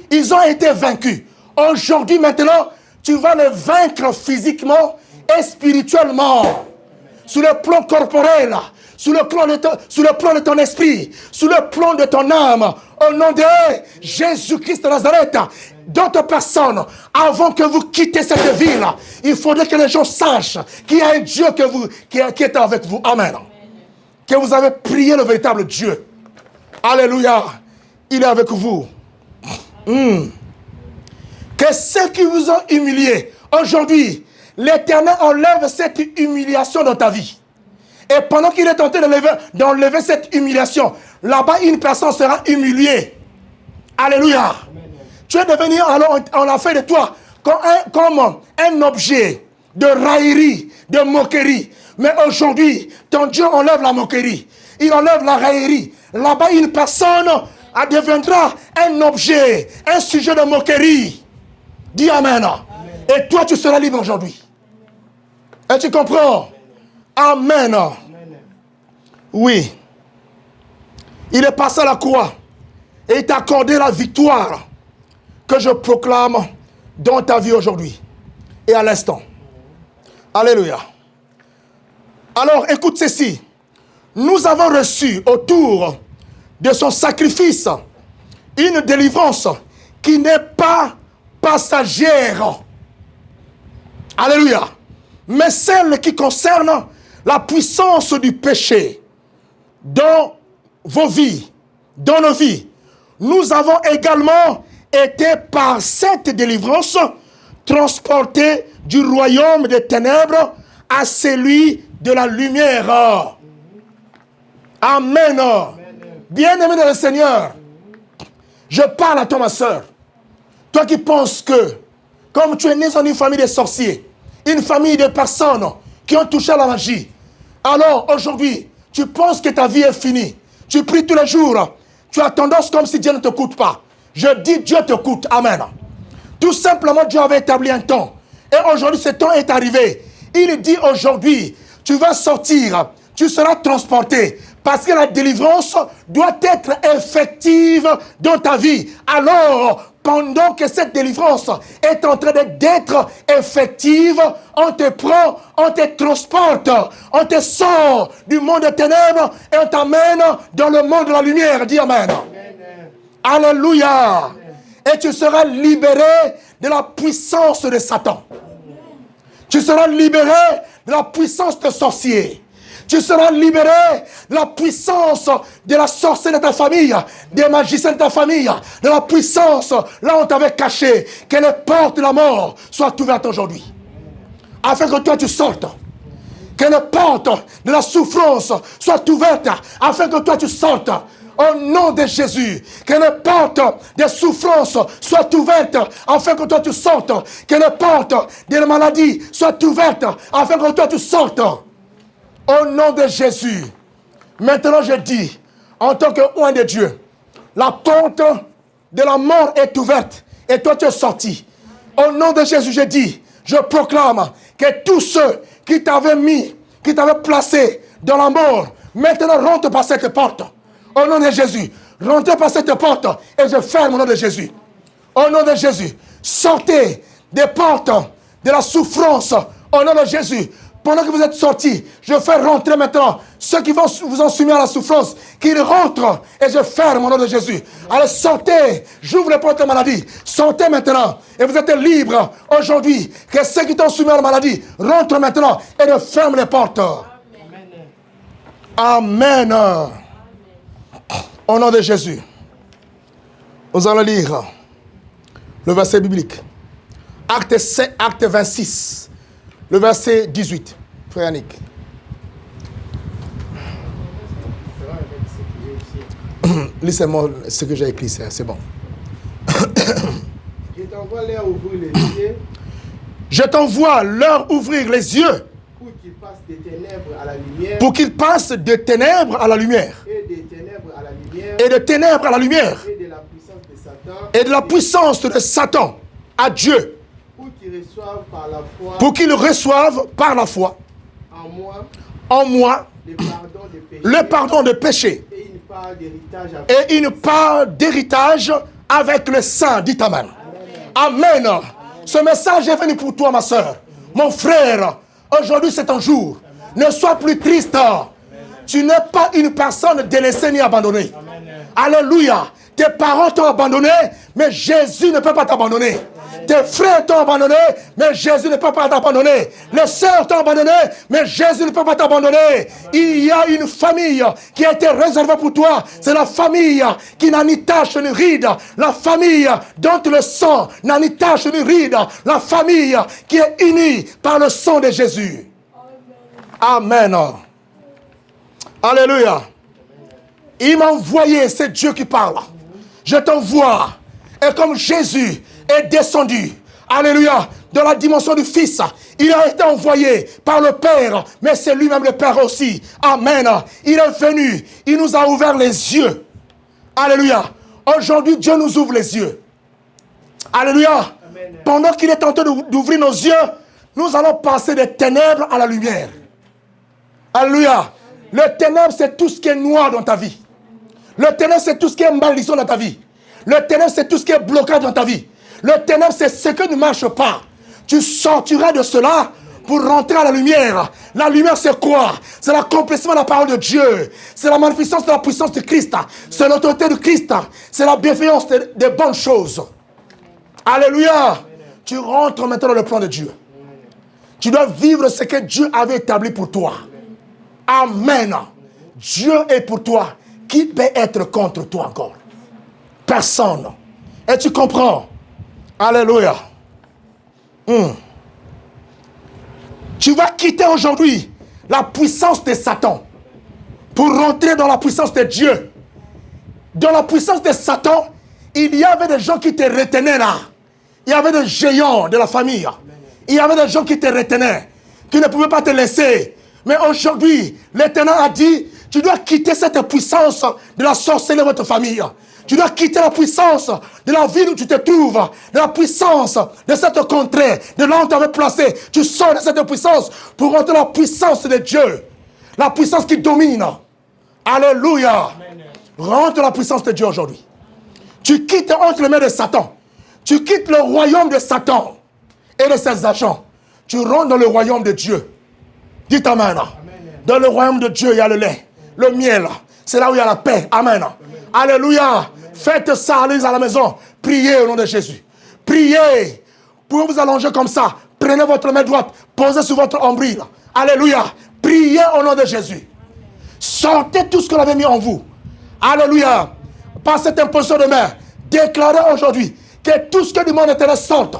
S1: Ils ont été vaincus. Aujourd'hui, maintenant, tu vas les vaincre physiquement et spirituellement. Sur le plan corporel, sur le plan de ton esprit, sur le plan de ton âme. Au nom de Jésus-Christ de Nazareth, d'autres personnes, avant que vous quittez cette ville, il faudrait que les gens sachent qu'il y a un Dieu qui est avec vous. Amen. Que vous avez prié le véritable Dieu. Alléluia. Il est avec vous. Que ceux qui vous ont humiliés, aujourd'hui, l'Éternel enlève cette humiliation dans ta vie. Et pendant qu'il est tenté d'enlever cette humiliation, là-bas, une personne sera humiliée. Alléluia. Amen. Tu es devenu, alors on a fait de toi comme un objet de raillerie, de moquerie. Mais aujourd'hui, ton Dieu enlève la moquerie. Il enlève la raillerie. Là-bas, une personne deviendra un objet, un sujet de moquerie. Dis amen. Amen. Et toi, tu seras libre aujourd'hui. Et tu comprends? Amen. Amen. Oui. Il est passé à la croix et il t'a accordé la victoire que je proclame dans ta vie aujourd'hui et à l'instant. Alléluia. Alors, écoute ceci. Nous avons reçu autour de son sacrifice une délivrance qui n'est pas passagère. Alléluia. Mais celle qui concerne la puissance du péché dans vos vies, dans nos vies. Nous avons également été par cette délivrance transportés du royaume des ténèbres à celui de la lumière. Amen. Bien-aimé dans le Seigneur, je parle à toi, ma soeur. Toi qui penses que, comme tu es né dans une famille de sorciers, une famille de personnes qui ont touché à la magie, alors aujourd'hui, tu penses que ta vie est finie. Tu pries tous les jours. Tu as tendance comme si Dieu ne te coûte pas. Je dis Dieu te coûte. Amen. Tout simplement, Dieu avait établi un temps. Et aujourd'hui, ce temps est arrivé. Il dit aujourd'hui, tu vas sortir. Tu seras transporté. Parce que la délivrance doit être effective dans ta vie. Alors, pendant que cette délivrance est en train d'être effective, on te prend, on te transporte, on te sort du monde des ténèbres et on t'amène dans le monde de la lumière. Dis Amen. Amen. Alléluia. Amen. Et tu seras libéré de la puissance de Satan. Tu seras libéré de la puissance de sorcier. Tu seras libéré de la puissance de la sorcière de ta famille, des magiciens de ta famille, de la puissance, là où on t'avait caché. Que les portes de la mort soient ouvertes aujourd'hui. Afin que toi tu sortes. Que les portes de la souffrance soient ouvertes. Afin que toi tu sortes. Au nom de Jésus, que les portes des souffrances soient ouvertes, afin que toi tu sortes. Que les portes des maladies soient ouvertes, afin que toi tu sortes. Au nom de Jésus. Maintenant je dis, en tant que oint de Dieu, La porte de la mort est ouverte et toi tu es sorti. Au nom de Jésus, je dis, je proclame que tous ceux qui t'avaient mis, qui t'avaient placé dans la mort, maintenant rentre par cette porte. Au nom de Jésus, rentrez par cette porte et je ferme au nom de Jésus. Au nom de Jésus, sortez des portes de la souffrance. Au nom de Jésus, pendant que vous êtes sortis, je fais rentrer maintenant ceux qui vont vous en soumettre à la souffrance, qu'ils rentrent et je ferme au nom de Jésus. Allez, sortez, j'ouvre les portes de la maladie. Sortez maintenant et vous êtes libres aujourd'hui. Que ceux qui t'ont soumis à la maladie rentrent maintenant et je ferme les portes. Amen. Amen. Au nom de Jésus, nous allons lire le verset biblique. Acte 26, le verset 18. Frère Yannick. Lisez-moi ce que j'ai écrit, c'est bon.
S2: Je t'envoie leur ouvrir les yeux.
S1: Je t'envoie leur ouvrir les yeux.
S2: Pour qu'ils passent des ténèbres à la lumière.
S1: Pour qu'ils passent de ténèbres à la lumière.
S2: Et des ténèbres à la lumière.
S1: Et de ténèbres à la lumière.
S2: Et de la puissance de Satan.
S1: Et de la puissance de Satan à Dieu.
S2: Pour qu'ils reçoivent par la foi.
S1: Pour qu'ils reçoivent par la foi. En moi. Le pardon de péché. Et une part d'héritage avec le Saint. Dites Amen. Amen. Ce message est venu pour toi, ma soeur. Mon frère, aujourd'hui c'est ton jour. Ne sois plus triste. Tu n'es pas une personne délaissée ni abandonnée. Alléluia. Tes parents t'ont abandonné, mais Jésus ne peut pas t'abandonner. Tes frères t'ont abandonné, mais Jésus ne peut pas t'abandonner. Les sœurs t'ont abandonné, mais Jésus ne peut pas t'abandonner. Il y a une famille qui a été réservée pour toi. C'est la famille qui n'a ni tache ni ride. La famille dont le sang n'a ni tache ni ride. La famille qui est unie par le sang de Jésus. Amen. Alléluia. Il m'a envoyé, c'est Dieu qui parle. Je t'envoie. Et comme Jésus est descendu, alléluia, dans la dimension du Fils, il a été envoyé par le Père, mais c'est lui-même le Père aussi. Amen. Il est venu, il nous a ouvert les yeux. Alléluia. Aujourd'hui, Dieu nous ouvre les yeux. Alléluia. Amen. Pendant qu'il est en train d'ouvrir nos yeux, nous allons passer des ténèbres à la lumière. Alléluia. Le ténèbre, c'est tout ce qui est noir dans ta vie. Le ténèbre, c'est tout ce qui est malédiction dans ta vie. Le ténèbre, c'est tout ce qui est blocage dans ta vie. Le ténèbre, c'est ce qui ne marche pas. Tu sortiras de cela pour rentrer à la lumière. La lumière, c'est quoi? C'est l'accomplissement de la parole de Dieu. C'est la manifestation de la puissance de Christ. C'est l'autorité de Christ. C'est la bienveillance des bonnes choses. Alléluia. Tu rentres maintenant dans le plan de Dieu. Tu dois vivre ce que Dieu avait établi pour toi. Amen. Dieu est pour toi. Qui peut être contre toi encore? Personne. Et tu comprends? Alléluia. Tu vas quitter aujourd'hui la puissance de Satan pour rentrer dans la puissance de Dieu. Dans la puissance de Satan, il y avait des gens qui te retenaient là. Il y avait des géants de la famille. Il y avait des gens qui te retenaient, qui ne pouvaient pas te laisser. Mais aujourd'hui, l'Éternel a dit, tu dois quitter cette puissance de la sorcellerie de votre famille. Tu dois quitter la puissance de la ville où tu te trouves, de la puissance de cette contrée, de là où tu avais placé. Tu sors de cette puissance pour rentrer dans la puissance de Dieu. La puissance qui domine. Alléluia. Rentre dans la puissance de Dieu aujourd'hui. Tu quittes entre les mains de Satan. Tu quittes le royaume de Satan et de ses agents. Tu rentres dans le royaume de Dieu. Dites Amen. Dans le royaume de Dieu, il y a le lait, le miel. C'est là où il y a la paix. Amen. Alléluia. Faites ça à la maison. Priez au nom de Jésus. Priez. Pour vous allonger comme ça. Prenez votre main droite. Posez sur votre nombril. Alléluia. Priez au nom de Jésus. Sortez tout ce qu'on avait mis en vous. Alléluia. Par cette imposition de main. Déclarez aujourd'hui que tout ce que du monde éternel sorte.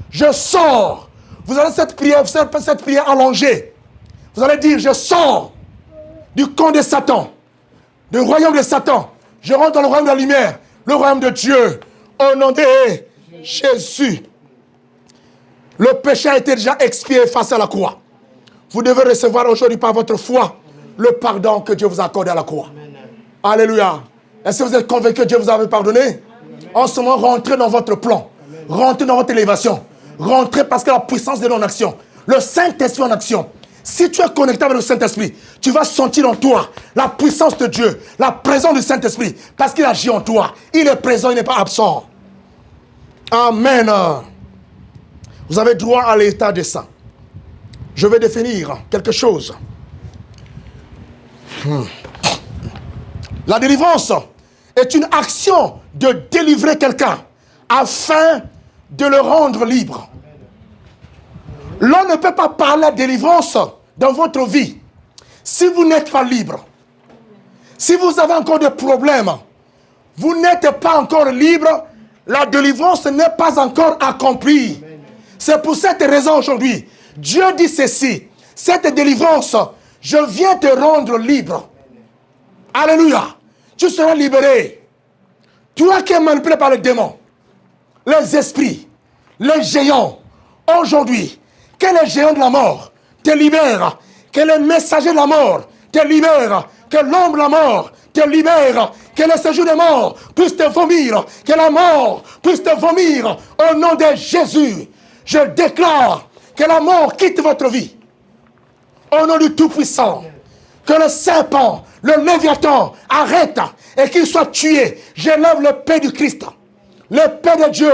S1: Je sors. Vous allez cette prière allongée. Vous allez dire, je sors du camp de Satan. Du royaume de Satan. Je rentre dans le royaume de la lumière, le royaume de Dieu, au nom de Jésus. Le péché a été déjà expié face à la croix. Vous devez recevoir aujourd'hui par votre foi le pardon que Dieu vous a accordé à la croix. Alléluia. Est-ce que vous êtes convaincu que Dieu vous avait pardonné? En ce moment, rentrez dans votre plan. Rentrez dans votre élévation. Rentrez parce que la puissance de Dieu en action. Le Saint-Esprit en action. Si tu es connecté avec le Saint-Esprit, tu vas sentir en toi la puissance de Dieu, la présence du Saint-Esprit, parce qu'il agit en toi. Il est présent, il n'est pas absent. Amen. Vous avez droit à l'état des saints. Je vais définir quelque chose. La délivrance est une action de délivrer quelqu'un afin de le rendre libre. L'on ne peut pas parler de délivrance dans votre vie si vous n'êtes pas libre. Si vous avez encore des problèmes, vous n'êtes pas encore libre, la délivrance n'est pas encore accomplie. C'est pour cette raison aujourd'hui, Dieu dit ceci, cette délivrance, je viens te rendre libre. Alléluia. Tu seras libéré. Toi qui es manipulé par les démons, les esprits, les géants, aujourd'hui, que les géants de la mort te libèrent, que les messagers de la mort te libèrent, que l'ombre de la mort te libère, que le séjour des morts puisse te vomir, que la mort puisse te vomir au nom de Jésus. Je déclare que la mort quitte votre vie au nom du Tout-Puissant. Que le serpent, le Léviathan arrête et qu'il soit tué. J'élève l'épée du Christ, l'épée de Dieu,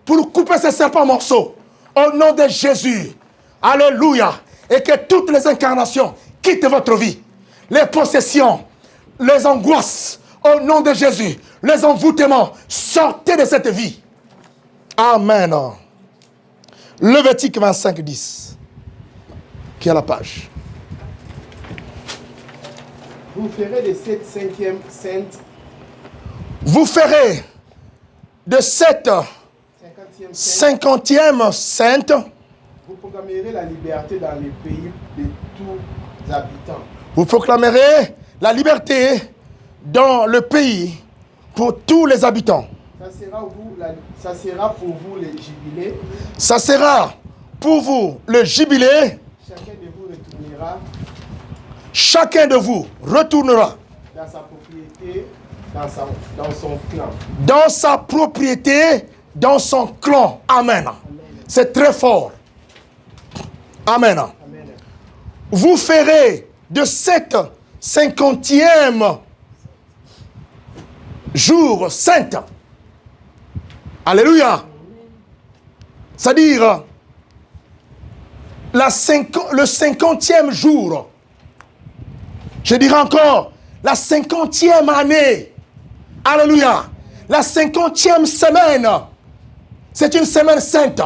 S1: pour couper ce serpent en morceaux au nom de Jésus. Alléluia. Et que toutes les incarnations quittent votre vie. Les possessions, les angoisses, au nom de Jésus. Les envoûtements, sortez de cette vie. Amen. Lévitique 25, 10. Qui est à la page?
S2: Vous ferez de cette cinquième sainte.
S1: Vous ferez de cette cinquantième sainte.
S2: Vous proclamerez la liberté dans les pays de tous habitants.
S1: Vous proclamerez la liberté dans le pays pour tous les habitants.
S2: Ça sera pour vous le jubilé.
S1: Ça sera pour vous le jubilé.
S2: Chacun de vous retournera.
S1: Chacun de vous retournera
S2: Dans sa propriété, dans son clan.
S1: Dans sa propriété, dans son clan. Amen. C'est très fort. Amen.
S2: Amen.
S1: Vous ferez de cette cinquantième jour sainte. Alléluia. C'est-à-dire le cinquantième jour. Je dirais encore la cinquantième année. Alléluia. La cinquantième semaine. C'est une semaine sainte.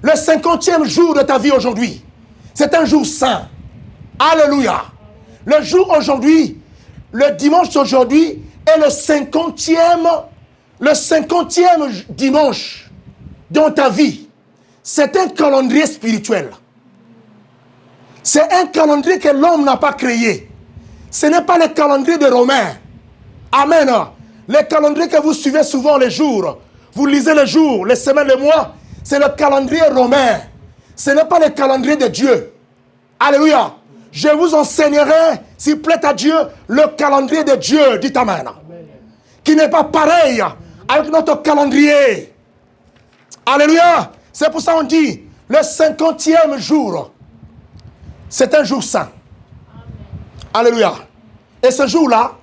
S1: Le cinquantième jour de ta vie aujourd'hui. C'est un jour saint. Alléluia. Le jour aujourd'hui, le dimanche d'aujourd'hui est le cinquantième dimanche dans ta vie. C'est un calendrier spirituel. C'est un calendrier que l'homme n'a pas créé. Ce n'est pas le calendrier des Romains. Amen. Le calendrier que vous suivez souvent les jours, vous lisez les jours, les semaines, les mois, c'est le calendrier romain. Ce n'est pas le calendrier de Dieu. Alléluia. Je vous enseignerai, s'il plaît à Dieu, le calendrier de Dieu, dit Amen. Qui n'est pas pareil avec notre calendrier. Alléluia. C'est pour ça qu'on dit, le cinquantième jour, c'est un jour saint. Alléluia. Et ce jour-là,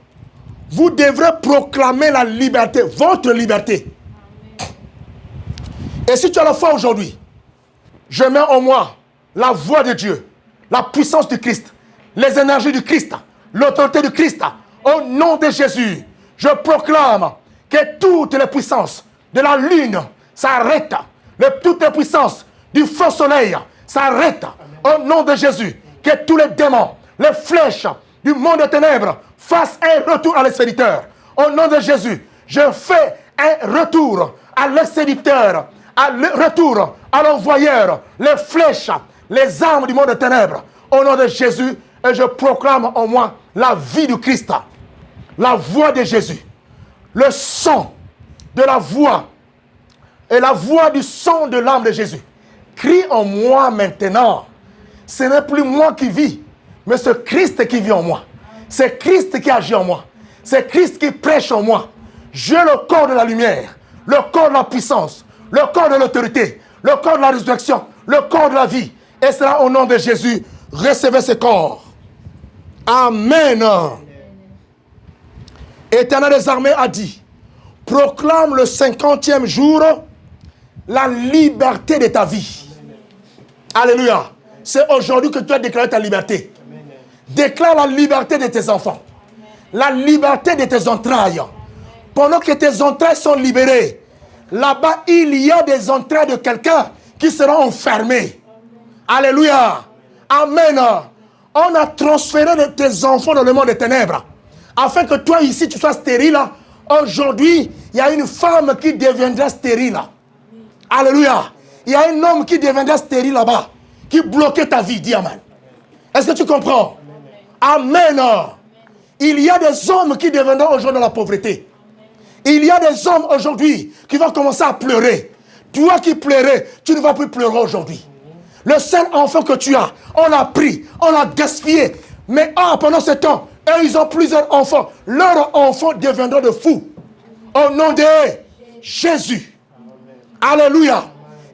S1: vous devrez proclamer la liberté, votre liberté. Et si tu as la foi aujourd'hui, je mets en moi la voix de Dieu, la puissance du Christ, les énergies du Christ, l'autorité du Christ. Au nom de Jésus, je proclame que toutes les puissances de la lune s'arrêtent. Toutes les puissances du faux soleil s'arrêtent. Au nom de Jésus, que tous les démons, les flèches du monde des ténèbres fassent un retour à l'expéditeur. Au nom de Jésus, je fais un retour à l'expéditeur, retour à l'envoyeur, les flèches, les armes du monde des ténèbres. Au nom de Jésus, et je proclame en moi la vie du Christ, la voix de Jésus, le son de la voix et la voix du son de l'âme de Jésus. Crie en moi maintenant. Ce n'est plus moi qui vis, mais c'est Christ qui vit en moi. C'est Christ qui agit en moi. C'est Christ qui prêche en moi. J'ai le corps de la lumière, le corps de la puissance, le corps de l'autorité, le corps de la résurrection, le corps de la vie. Et cela au nom de Jésus, recevez ce corps. Amen. Éternel des armées a dit, proclame le 50e jour la liberté de ta vie. Alléluia. C'est aujourd'hui que tu as déclaré ta liberté. Déclare la liberté de tes enfants. La liberté de tes entrailles. Pendant que tes entrailles sont libérées, là-bas, il y a des entrailles de quelqu'un qui seront enfermées. Alléluia. Amen. On a transféré tes enfants dans le monde des ténèbres. Afin que toi ici, tu sois stérile. Aujourd'hui, il y a une femme qui deviendra stérile. Alléluia. Il y a un homme qui deviendra stérile là-bas. Qui bloquait ta vie. Dis amen. Est-ce que tu comprends? Amen. Il y a des hommes qui deviendront aujourd'hui dans la pauvreté. Il y a des hommes aujourd'hui qui vont commencer à pleurer. Toi qui pleurais, tu ne vas plus pleurer aujourd'hui. Le seul enfant que tu as, on l'a pris, on l'a gaspillé. Mais pendant ce temps, eux, ils ont plusieurs enfants. Leurs enfants deviendront de fous. Au nom de Jésus. Alléluia.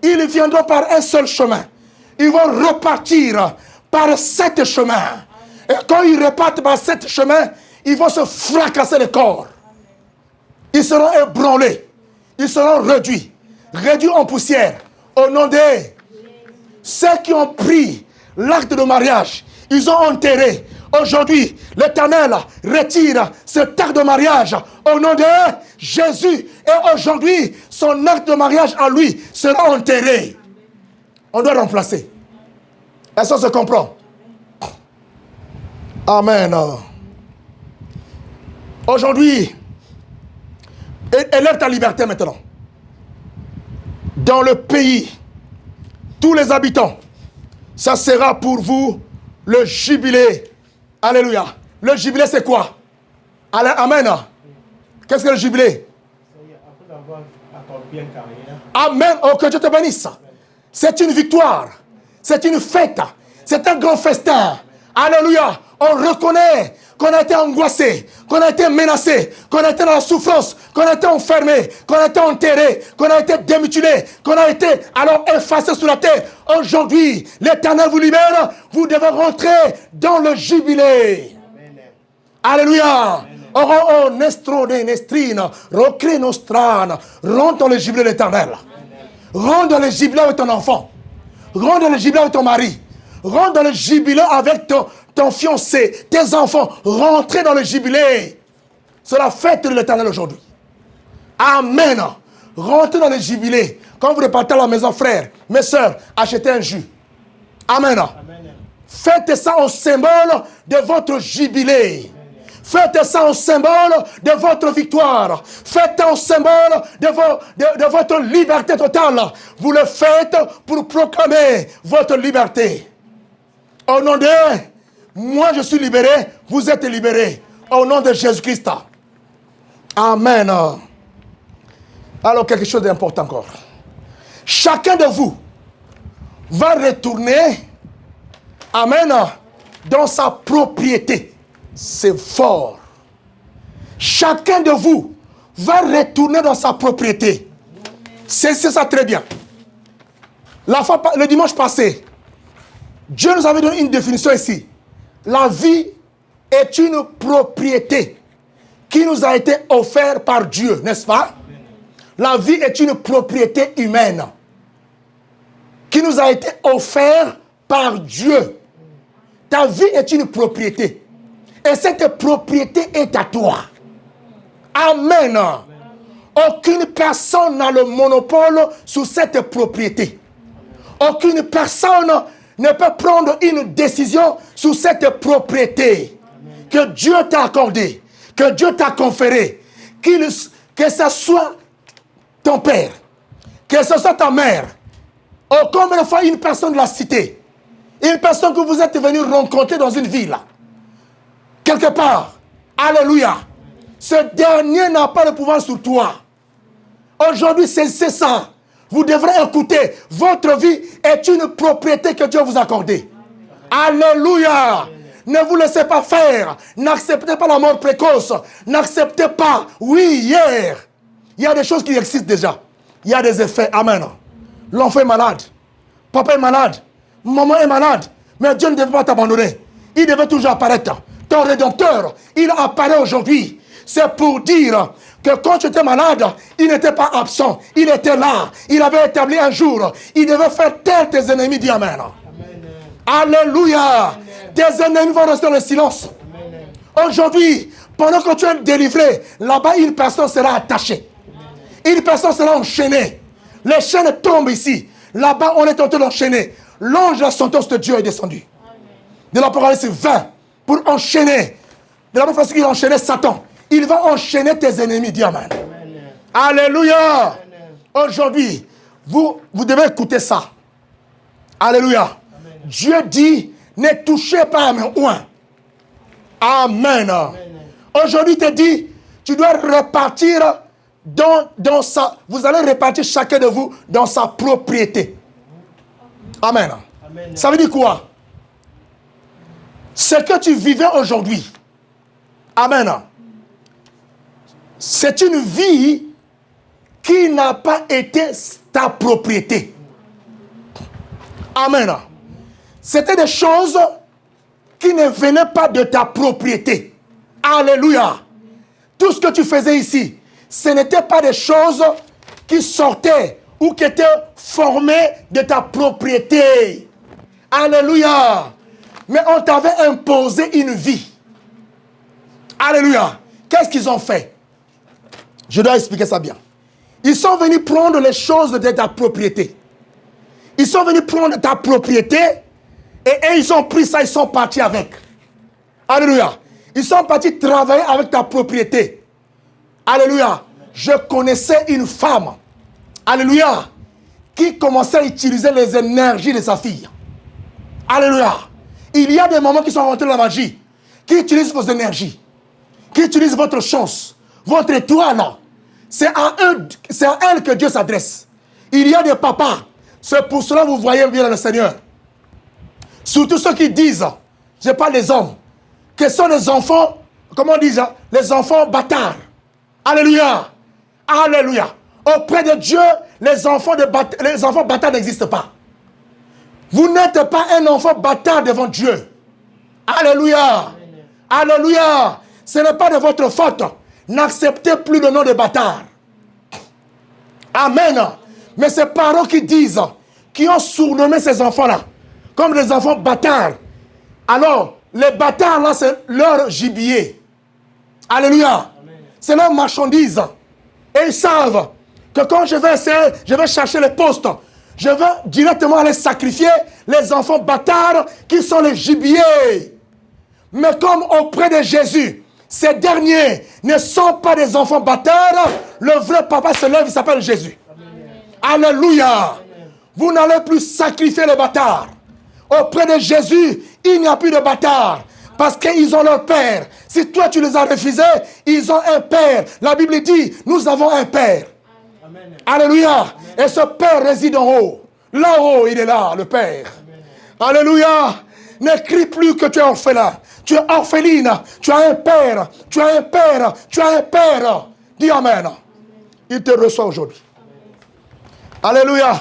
S1: Ils viendront par un seul chemin. Ils vont repartir par 7 chemins. Et quand ils repartent par 7 chemins, ils vont se fracasser le corps. Ils seront ébranlés. Ils seront réduits en poussière. Au nom de ceux qui ont pris l'acte de mariage, ils ont enterré. Aujourd'hui, l'Éternel retire cet acte de mariage au nom de Jésus. Et aujourd'hui, son acte de mariage à lui sera enterré. On doit remplacer. Est-ce qu'on se comprend? Amen. Aujourd'hui, élève ta liberté maintenant. Dans le pays, tous les habitants, ça sera pour vous le jubilé. Alléluia. Le jubilé, c'est quoi? Amen. Qu'est-ce que le jubilé? Amen. Oh, que Dieu te bénisse. C'est une victoire. C'est une fête. C'est un grand festin. Alléluia. On reconnaît qu'on a été angoissé, qu'on a été menacé, qu'on a été dans la souffrance, qu'on a été enfermé, qu'on a été enterré, qu'on a été démutilé, qu'on a été alors effacé sur la terre. Aujourd'hui, l'Éternel vous libère, vous devez rentrer dans le jubilé. Alléluia. Oro nestrone nestrina, rocre nostrana. Rentre dans le jubilé de l'Éternel. Rentre dans le jubilé avec ton enfant. Rentre dans le jubilé avec ton mari. Rentre dans le jubilé avec ton fiancé, tes enfants. Rentrez dans le jubilé. C'est la fête de l'Éternel aujourd'hui. Amen. Rentrez dans le jubilé. Quand vous repartez à la maison, frères, mes soeurs, achetez un jus. Amen. Faites ça en symbole de votre jubilé. Faites ça en symbole de votre victoire. Faites en symbole de votre liberté totale. Vous le faites pour proclamer votre liberté. Au nom de moi, je suis libéré, vous êtes libérés. Au nom de Jésus-Christ. Amen. Alors, quelque chose d'important encore. Chacun de vous va retourner, amen, dans sa propriété. C'est fort. Chacun de vous va retourner dans sa propriété. C'est ça très bien. Le dimanche passé, Dieu nous avait donné une définition ici. La vie est une propriété qui nous a été offerte par Dieu, n'est-ce pas? La vie est une propriété humaine qui nous a été offerte par Dieu. Ta vie est une propriété. Et cette propriété est à toi. Amen. Aucune personne n'a le monopole sur cette propriété. Aucune personne ne peut prendre une décision sur cette propriété que Dieu t'a accordée, que Dieu t'a conférée. Que ce soit ton père, que ce soit ta mère, ou combien de fois une personne de la cité, une personne que vous êtes venu rencontrer dans une ville, quelque part, alléluia, ce dernier n'a pas le pouvoir sur toi. Aujourd'hui, c'est ça. Vous devrez écouter. Votre vie est une propriété que Dieu vous a accordée. Alléluia. Ne vous laissez pas faire. N'acceptez pas la mort précoce. N'acceptez pas. Oui, hier, il y a des choses qui existent déjà. Il y a des effets. Amen. L'enfant est malade. Papa est malade. Maman est malade. Mais Dieu ne devait pas t'abandonner. Il devait toujours apparaître. Ton Rédempteur, il apparaît aujourd'hui. C'est pour dire que quand tu étais malade, il n'était pas absent. Il était là. Il avait établi un jour. Il devait faire taire tes ennemis. Dis Amen. Alléluia. Tes ennemis vont rester dans le silence. Aujourd'hui, pendant que tu es délivré, là-bas, une personne sera attachée. Une personne sera enchaînée. Les chaînes tombent ici. Là-bas, on est en train d'enchaîner. L'ange de la sentence de Dieu est descendu. De l'Apocalypse 20, pour enchaîner. De la même façon qu'il a enchaîné Satan, il va enchaîner tes ennemis. Dis Amen. Alléluia. Aujourd'hui, vous devez écouter ça. Alléluia. Amen. Dieu dit, ne touchez pas à mes oins. Amen. Aujourd'hui, il te dit, tu dois repartir dans sa... Vous allez repartir chacun de vous dans sa propriété. Amen. Amen. Ça veut dire quoi? Ce que tu vivais aujourd'hui. Amen. C'est une vie qui n'a pas été ta propriété. Amen. C'était des choses qui ne venaient pas de ta propriété. Alléluia. Tout ce que tu faisais ici, ce n'était pas des choses qui sortaient ou qui étaient formées de ta propriété. Alléluia. Mais on t'avait imposé une vie. Alléluia. Qu'est-ce qu'ils ont fait? Je dois expliquer ça bien. Ils sont venus prendre les choses de ta propriété. Ils sont venus prendre ta propriété et ils ont pris ça, ils sont partis avec. Alléluia. Ils sont partis travailler avec ta propriété. Alléluia. Je connaissais une femme. Alléluia. Qui commençait à utiliser les énergies de sa fille. Alléluia. Il y a des moments qui sont rentrés dans la magie. Qui utilisent vos énergies. Qui utilisent votre chance. Votre étoile. C'est à elle que Dieu s'adresse. Il y a des papas. C'est pour cela que vous voyez bien le Seigneur. Surtout ceux qui disent, je parle des hommes, que sont les enfants, comment on dit ça? Les enfants bâtards. Alléluia. Alléluia. Auprès de Dieu, les enfants bâtards n'existent pas. Vous n'êtes pas un enfant bâtard devant Dieu. Alléluia. Alléluia. Ce n'est pas de votre faute. N'acceptez plus le nom de bâtard. Amen. Mais ces parents qui disent, qui ont surnommé ces enfants-là, comme des enfants bâtards. Alors, les bâtards là, c'est leur gibier. Alléluia. C'est leur marchandise. Et ils savent que quand je vais chercher les postes, je vais directement aller sacrifier les enfants bâtards qui sont les gibiers. Mais comme auprès de Jésus, ces derniers ne sont pas des enfants bâtards, le vrai papa se lève, il s'appelle Jésus. Amen. Alléluia. Amen. Vous n'allez plus sacrifier les bâtards. Auprès de Jésus, il n'y a plus de bâtards. Parce qu'ils ont leur père. Si toi tu les as refusés, ils ont un père. La Bible dit, nous avons un père. Amen. Alléluia. Amen. Et ce père réside en haut. Là-haut, il est là, le père. Amen. Alléluia. Ne crie plus que tu es orphelin. Tu es orpheline. Tu as un père. Tu as un père. Tu as un père. Dis Amen. Il te reçoit aujourd'hui. Alléluia.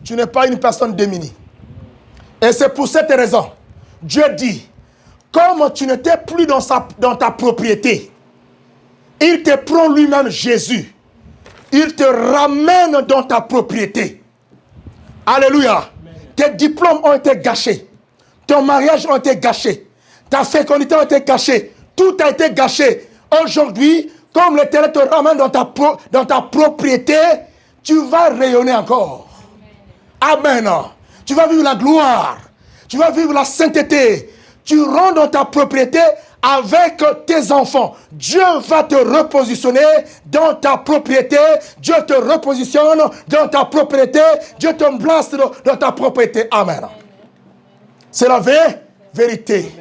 S1: Tu n'es pas une personne démunie. Et c'est pour cette raison, Dieu dit, comme tu n'étais plus dans ta propriété, il te prend lui-même Jésus. Il te ramène dans ta propriété. Alléluia. Amen. Tes diplômes ont été gâchés. Ton mariage a été gâché. Ta fécondité a été gâchée. Tout a été gâché. Aujourd'hui, comme l'Éternel te ramène dans ta propriété, tu vas rayonner encore. Amen. Tu vas vivre la gloire. Tu vas vivre la sainteté. Tu rentres dans ta propriété avec tes enfants. Dieu va te repositionner dans ta propriété. Dieu te repositionne dans ta propriété. Dieu te place dans ta propriété. Amen. C'est la vérité.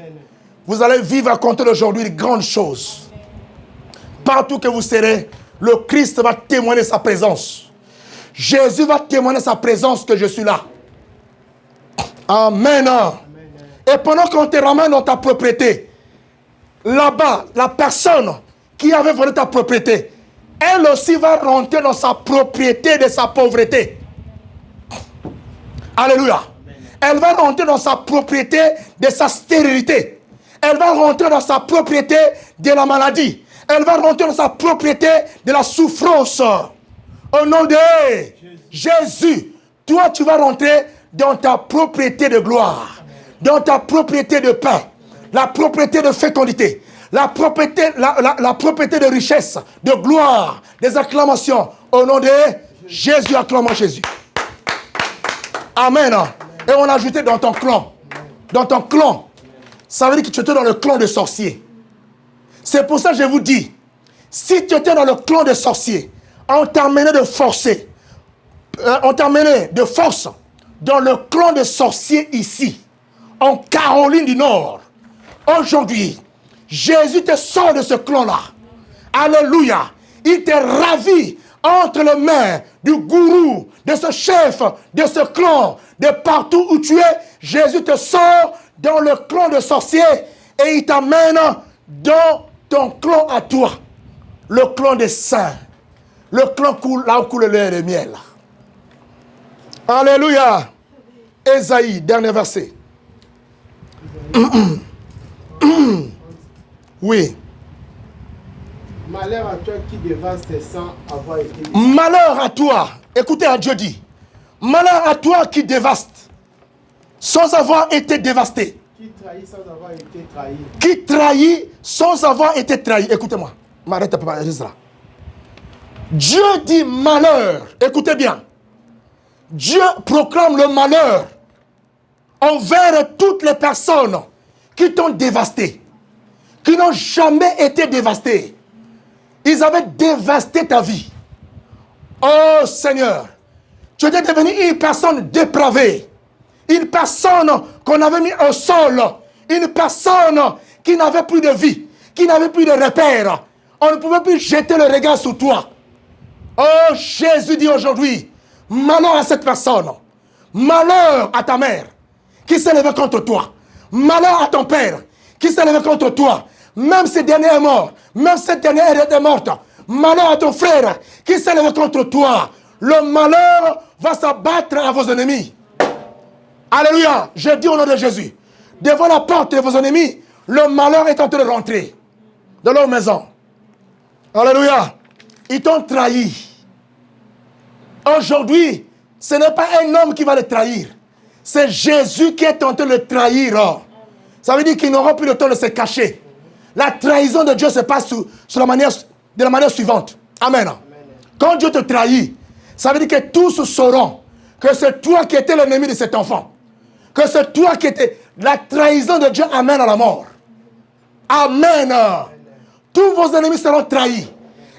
S1: Vous allez vivre à compter d'aujourd'hui de grandes choses. Partout que vous serez, le Christ va témoigner sa présence. Jésus va témoigner sa présence que je suis là. Amen. Et Et pendant qu'on te ramène dans ta propriété, là-bas, la personne qui avait volé ta propriété, elle aussi va rentrer dans sa propriété de sa pauvreté. Alléluia. Elle va rentrer dans sa propriété de sa stérilité. Elle va rentrer dans sa propriété de la maladie. Elle va rentrer dans sa propriété de la souffrance. Au nom de Jésus, toi tu vas rentrer dans ta propriété de gloire, dans ta propriété de paix, la propriété de fécondité, la propriété de richesse, de gloire, des acclamations. Au nom de Jésus, acclamons Jésus. Amen. Et on a ajouté dans ton clan. Dans ton clan. Ça veut dire que tu étais dans le clan des sorciers. C'est pour ça que je vous dis, si tu étais dans le clan des sorciers, on t'a amené de forcer, on t'a amené de force dans le clan des sorciers ici, en Caroline du Nord. Aujourd'hui, Jésus te sort de ce clan-là. Alléluia. Il te ravit entre les mains du gourou, de ce chef, de ce clan, de partout où tu es. Jésus te sort dans le clan de sorciers et il t'amène dans ton clan à toi. Le clan des saints. Le clan là où coule le lait et le miel. Alléluia. Ésaïe, dernier verset. Oui.
S2: Malheur à toi qui dévaste sans avoir été...
S1: Malheur à toi. Écoutez, à Dieu dit. Malheur à toi qui dévaste sans avoir été dévasté.
S2: Qui trahit sans avoir été trahi.
S1: Qui trahit sans avoir été trahi. Écoutez-moi. M'arrête un peu, reste là. Dieu dit malheur. Écoutez bien. Dieu proclame le malheur envers toutes les personnes qui t'ont dévasté, qui n'ont jamais été dévastées. Ils avaient dévasté ta vie. Oh Seigneur, tu étais devenu une personne dépravée, une personne qu'on avait mis au sol, une personne qui n'avait plus de vie, qui n'avait plus de repères. On ne pouvait plus jeter le regard sur toi. Oh Jésus dit aujourd'hui, malheur à cette personne, malheur à ta mère qui s'est levée contre toi, malheur à ton père qui s'est levé contre toi, même ce dernier est mort, même cette dernière est morte, malheur à ton frère qui s'est levé contre toi, le malheur va s'abattre à vos ennemis. Alléluia, je dis au nom de Jésus, devant la porte de vos ennemis, le malheur est en train de rentrer dans leur maison. Alléluia, ils t'ont trahi. Aujourd'hui, ce n'est pas un homme qui va le trahir. C'est Jésus qui est en train de le trahir. Ça veut dire qu'il n'aura plus le temps de se cacher. La trahison de Dieu se passe de la manière suivante. Amen. Quand Dieu te trahit, ça veut dire que tous sauront que c'est toi qui étais l'ennemi de cet enfant. Que c'est toi qui étais... La trahison de Dieu amène à la mort. Amen. Tous vos ennemis seront trahis.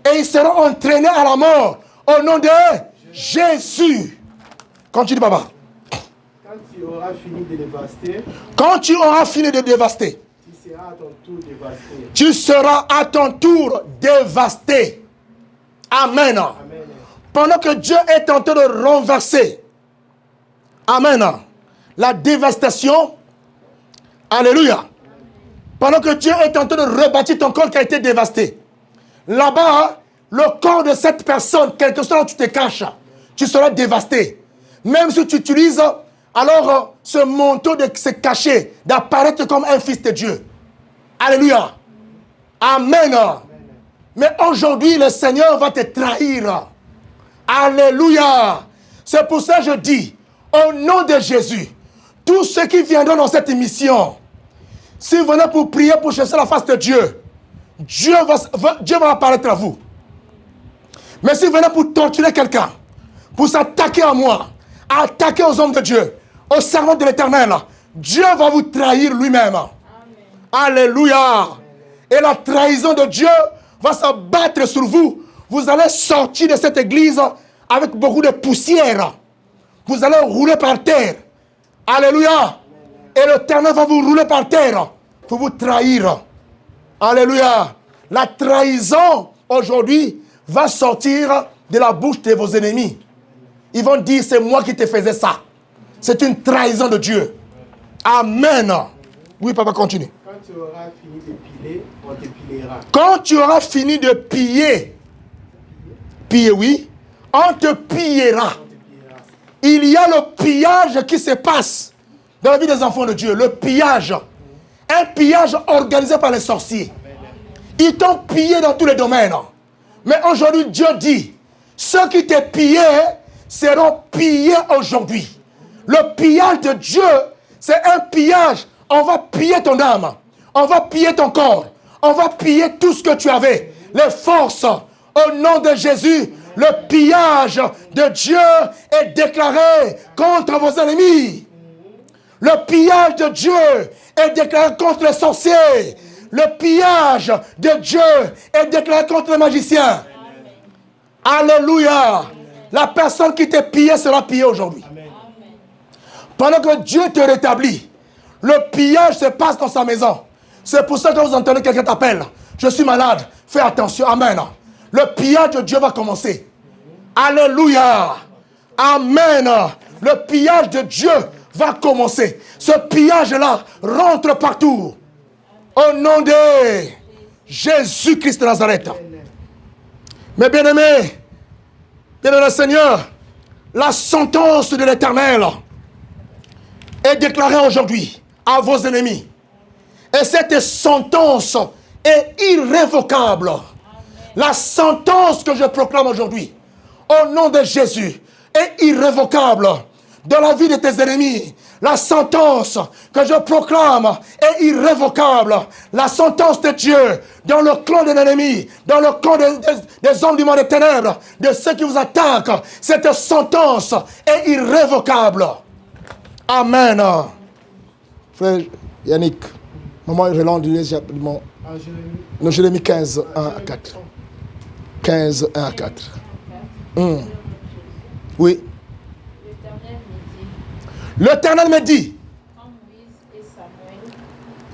S1: Et ils seront entraînés à la mort. Au nom de Jésus. Continue, Baba.
S2: Quand tu auras fini de dévaster,
S1: quand tu auras fini de dévaster,
S2: tu seras à ton tour dévasté.
S1: Tu seras à ton tour dévasté. Amen.
S2: Amen.
S1: Pendant que Dieu est en train de renverser, amen, la dévastation, alléluia. Pendant que Dieu est en train de rebâtir ton corps qui a été dévasté, là-bas, le corps de cette personne, quelque chose où tu te caches, tu seras dévasté. Même si tu utilises alors ce manteau de se cacher, d'apparaître comme un fils de Dieu. Alléluia. Amen. Mais aujourd'hui, le Seigneur va te trahir. Alléluia. C'est pour ça que je dis, au nom de Jésus, tous ceux qui viendront dans cette émission, si vous venez pour prier, pour chercher la face de Dieu, Dieu va apparaître à vous. Mais si vous venez pour torturer quelqu'un, pour s'attaquer à moi, attaquer aux hommes de Dieu, aux servants de l'Éternel, Dieu va vous trahir lui-même. Alléluia. Et la trahison de Dieu va s'abattre sur vous. Vous allez sortir de cette église avec beaucoup de poussière. Vous allez rouler par terre. Alléluia. Et l'Éternel va vous rouler par terre pour vous trahir. Alléluia. La trahison aujourd'hui va sortir de la bouche de vos ennemis. Ils vont dire, c'est moi qui te faisais ça. C'est une trahison de Dieu. Amen. Oui, papa, continue.
S2: Quand tu auras fini de piler, on te pilera.
S1: Quand tu auras fini de piller, oui, on te pillera. Il y a le pillage qui se passe dans la vie des enfants de Dieu. Le pillage. Un pillage organisé par les sorciers. Ils t'ont pillé dans tous les domaines. Mais aujourd'hui, Dieu dit, ceux qui t'ont pillé seront pillés aujourd'hui. Le pillage de Dieu, c'est un pillage. On va piller ton âme. On va piller ton corps. On va piller tout ce que tu avais. Les forces. Au nom de Jésus, le pillage de Dieu est déclaré contre vos ennemis. Le pillage de Dieu est déclaré contre les sorciers. Le pillage de Dieu est déclaré contre les magiciens. Alléluia. La personne qui t'est pillée sera pillée aujourd'hui. Pendant que Dieu te rétablit, le pillage se passe dans sa maison. C'est pour ça que vous entendez quelqu'un t'appelle. Je suis malade. Fais attention. Amen. Le pillage de Dieu va commencer. Alléluia. Amen. Le pillage de Dieu va commencer. Ce pillage-là rentre partout. Au nom de Jésus-Christ de Nazareth. Mais bien-aimés, bien-aimé Seigneur, la sentence de l'Éternel est déclarée aujourd'hui à vos ennemis. Et cette sentence est irrévocable. La sentence que je proclame aujourd'hui, au nom de Jésus, est irrévocable dans la vie de tes ennemis. La sentence que je proclame est irrévocable. La sentence de Dieu dans le clan de l'ennemi, dans le clan des hommes du monde des ténèbres, de ceux qui vous attaquent, cette sentence est irrévocable. Amen. Frère Yannick, maman relance rapidement. Nous Jérémie 15, 1 à 4. 15, 1 à 4. Oui. L'Éternel me dit,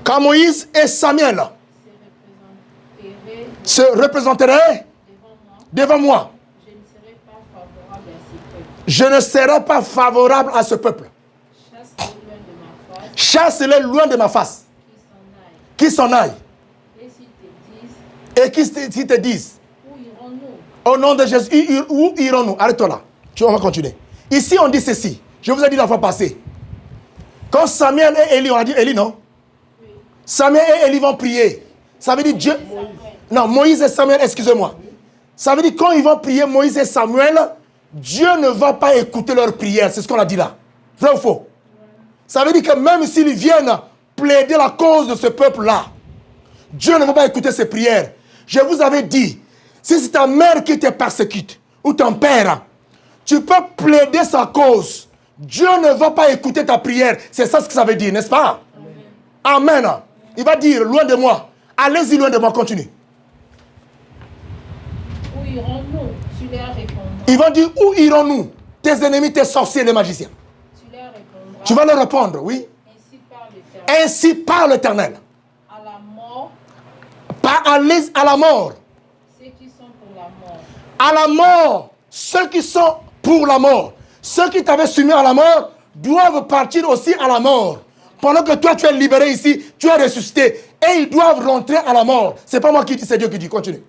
S1: quand Moïse et Samuel se représenteraient devant moi, je ne serai pas favorable à ce peuple. Chasse-les loin de ma face. Qui s'en aille. Et qui te disent, au nom de Jésus, où irons-nous? Arrête-toi là. On va continuer. Ici, on dit ceci. Je vous ai dit la fois passée. Quand Samuel et Élie, on a dit Élie, non? Oui. Samuel et Élie vont prier. Ça veut dire Dieu. Moïse. Non, Moïse et Samuel, excusez-moi. Ça veut dire quand ils vont prier, Moïse et Samuel, Dieu ne va pas écouter leurs prières. C'est ce qu'on a dit là. Vrai ou faux? Ça veut dire que même s'ils viennent plaider la cause de ce peuple-là, Dieu ne va pas écouter ses prières. Je vous avais dit, si c'est ta mère qui te persécute, ou ton père, tu peux plaider sa cause. Dieu ne va pas écouter ta prière. C'est ça ce que ça veut dire, n'est-ce pas? Amen. Amen. Il va dire, loin de moi. Allez-y loin de moi, continue.
S3: Où irons-nous? Tu leur répondras.
S1: Ils vont dire, où irons-nous? Tes ennemis, tes sorciers, les magiciens.
S3: Tu leur répondras.
S1: Tu vas leur répondre, oui. Ainsi parle l'Éternel.
S3: À la mort.
S1: Pas à la mort.
S3: Ceux qui sont pour la mort.
S1: À la mort. Ceux qui sont pour la mort. Ceux qui t'avaient soumis à la mort doivent partir aussi à la mort. Pendant que toi, tu es libéré ici, tu es ressuscité. Et ils doivent rentrer à la mort. Ce n'est pas moi qui dis, c'est Dieu qui dit. Continue.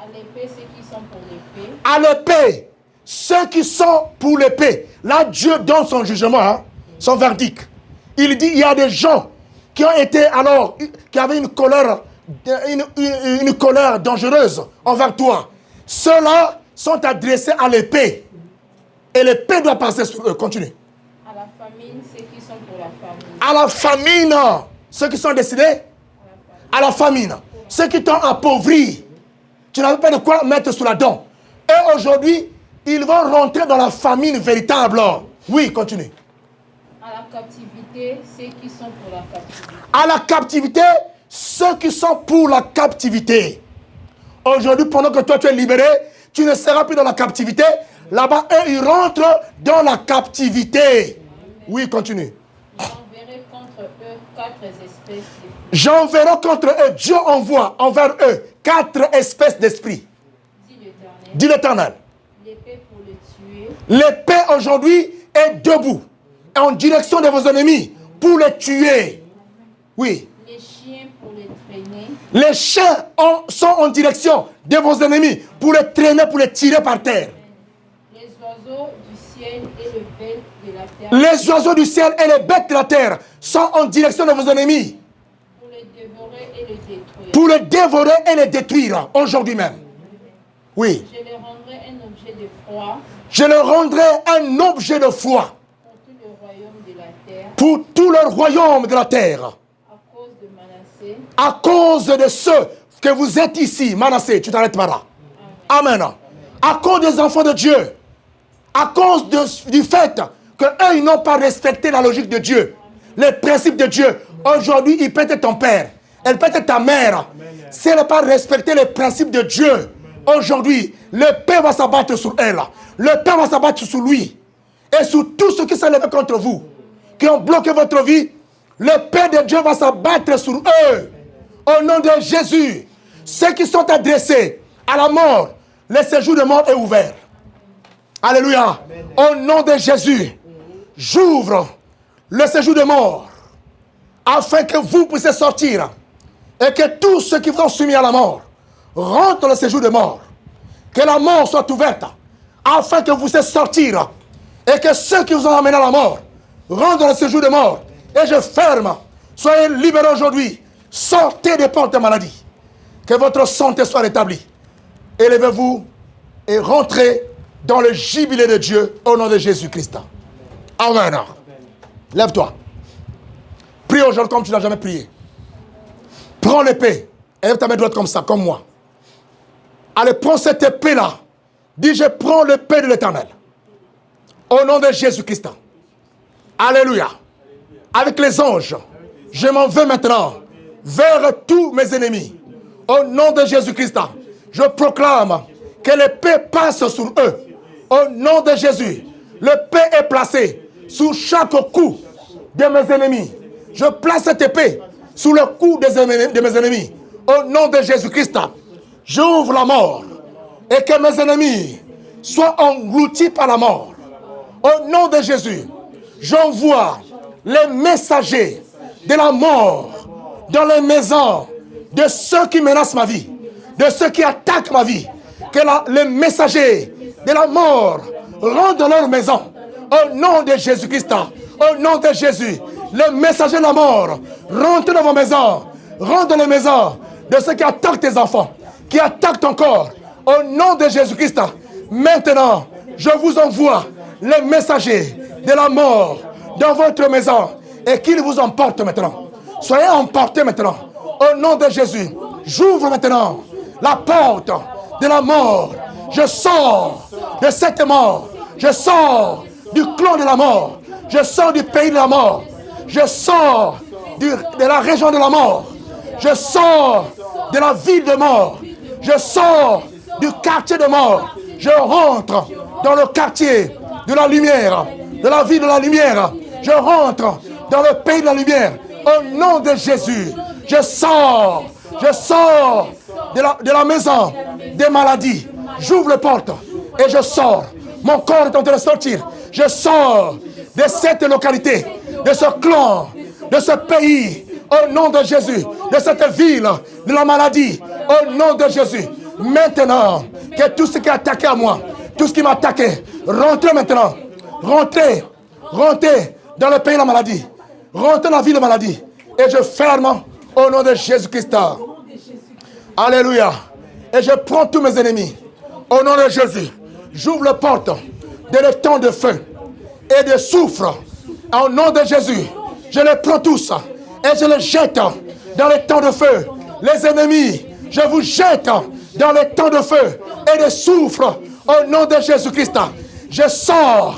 S3: À l'épée, ceux qui sont pour l'épée.
S1: À l'épée, ceux qui sont pour l'épée. Là, Dieu donne son jugement, son verdict. Il dit, il y a des gens qui ont été alors, qui avaient une colère dangereuse envers toi. Ceux-là sont adressés à l'épée. Et l'épée doit passer sur eux. Continue.
S3: À la famine, ceux qui sont pour la famine.
S1: À la famine, ceux qui sont destinés à la famine. Ceux qui t'ont appauvri. Tu n'avais pas de quoi mettre sous la dent. Et aujourd'hui, ils vont rentrer dans la famine véritable. Oui, continue.
S3: À la captivité, ceux qui sont pour la captivité.
S1: À la captivité, ceux qui sont pour la captivité. Aujourd'hui, pendant que toi tu es libéré, tu ne seras plus dans la captivité. Là-bas, eux, ils rentrent dans la captivité. Oui, continue.
S3: J'enverrai contre eux 4 espèces d'esprits.
S1: J'enverrai contre eux, Dieu envoie envers eux 4 espèces d'esprits. Dit l'Éternel.
S3: L'épée pour le tuer.
S1: L'épée aujourd'hui est debout, en direction de vos ennemis, pour les tuer. Oui.
S3: Les chiens pour les traîner.
S1: Les chiens sont en direction de vos ennemis pour les traîner, pour les tirer par terre.
S3: Les oiseaux du ciel et le bête de la terre.
S1: Les oiseaux du ciel et les bêtes de la terre sont en direction de vos ennemis.
S3: Pour les dévorer et les détruire.
S1: Pour les dévorer et les détruire aujourd'hui même. Oui.
S3: Je leur rendrai un objet de froid.
S1: Je leur rendrai un objet de foi
S3: Pour tout le royaume de la terre.
S1: pour tout le royaume de la terre.
S3: À cause de Manassé.
S1: À cause de ceux que vous êtes ici, Manassé, tu t'arrêtes par là. Amen. À cause des enfants de Dieu. À cause du fait qu'eux, ils n'ont pas respecté la logique de Dieu. Les principes de Dieu. Aujourd'hui, il peut être ton père. Elle peut être ta mère. Si elle n'a pas respecté les principes de Dieu, aujourd'hui, le Père va s'abattre sur elle. Le Père va s'abattre sur lui. Et sur tous ceux qui s'élèvent contre vous, qui ont bloqué votre vie, le Père de Dieu va s'abattre sur eux. Au nom de Jésus, ceux qui sont adressés à la mort, le séjour de mort est ouvert. Alléluia. Au nom de Jésus, j'ouvre le séjour de mort afin que vous puissiez sortir et que tous ceux qui vous ont soumis à la mort rentrent dans le séjour de mort. Que la mort soit ouverte afin que vous puissiez sortir et que ceux qui vous ont amené à la mort rentrent dans le séjour de mort. Et je ferme. Soyez libérés aujourd'hui. Sortez des portes de maladie. Que votre santé soit rétablie. Élevez-vous et rentrez dans le jubilé de Dieu au nom de Jésus-Christ. Amen. Lève-toi. Prie aujourd'hui comme tu n'as jamais prié. Prends l'épée. Élève ta main droite comme ça, comme moi. Allez, prends cette épée-là. Dis, je prends l'épée de l'Éternel. Au nom de Jésus-Christ. Alléluia. Avec les anges, je m'en vais maintenant vers tous mes ennemis. Au nom de Jésus-Christ, je proclame que l'épée passe sur eux. Au nom de Jésus, l'épée est placée sous chaque cou de mes ennemis. Je place cette épée sous le cou de mes ennemis. Au nom de Jésus-Christ, j'ouvre la mort et que mes ennemis soient engloutis par la mort. Au nom de Jésus, j'envoie les messagers de la mort dans les maisons de ceux qui menacent ma vie, de ceux qui attaquent ma vie. Que les messagers de la mort rentrent dans leur maison. Au nom de Jésus-Christ, au nom de Jésus, les messagers de la mort rentrent dans vos maisons, rentrent dans les maisons de ceux qui attaquent tes enfants, qui attaquent ton corps. Au nom de Jésus-Christ, maintenant, je vous envoie les messagers de la mort dans votre maison et qu'ils vous emportent maintenant. Soyez emportés maintenant. Au nom de Jésus, j'ouvre maintenant la porte de la mort. Je sors de cette mort. Je sors du clan de la mort. Je sors du pays de la mort. Je sors de la région de la mort. Je sors de la ville de mort. Je sors du quartier de mort. Je rentre dans le quartier de la lumière, de la ville de la lumière. Je rentre dans le pays de la lumière. Au nom de Jésus, je sors de la maison des maladies. J'ouvre les portes et je sors. Mon corps est en train de sortir. Je sors de cette localité, de ce clan, de ce pays. Au nom de Jésus, de cette ville, de la maladie. Au nom de Jésus. Maintenant, que tout ce qui a attaqué à moi, tout ce qui m'a attaqué, rentrez maintenant. Rentrez dans le pays de la maladie. Rentrez dans la ville de la maladie. Et je ferme au nom de Jésus-Christ. Alléluia. Et je prends tous mes ennemis. Au nom de Jésus. J'ouvre les portes de le temps de feu et de soufre. Au nom de Jésus. Je les prends tous. Et je les jette dans les temps de feu. Les ennemis, je vous jette dans les temps de feu et de soufre. Au nom de Jésus-Christ. Je sors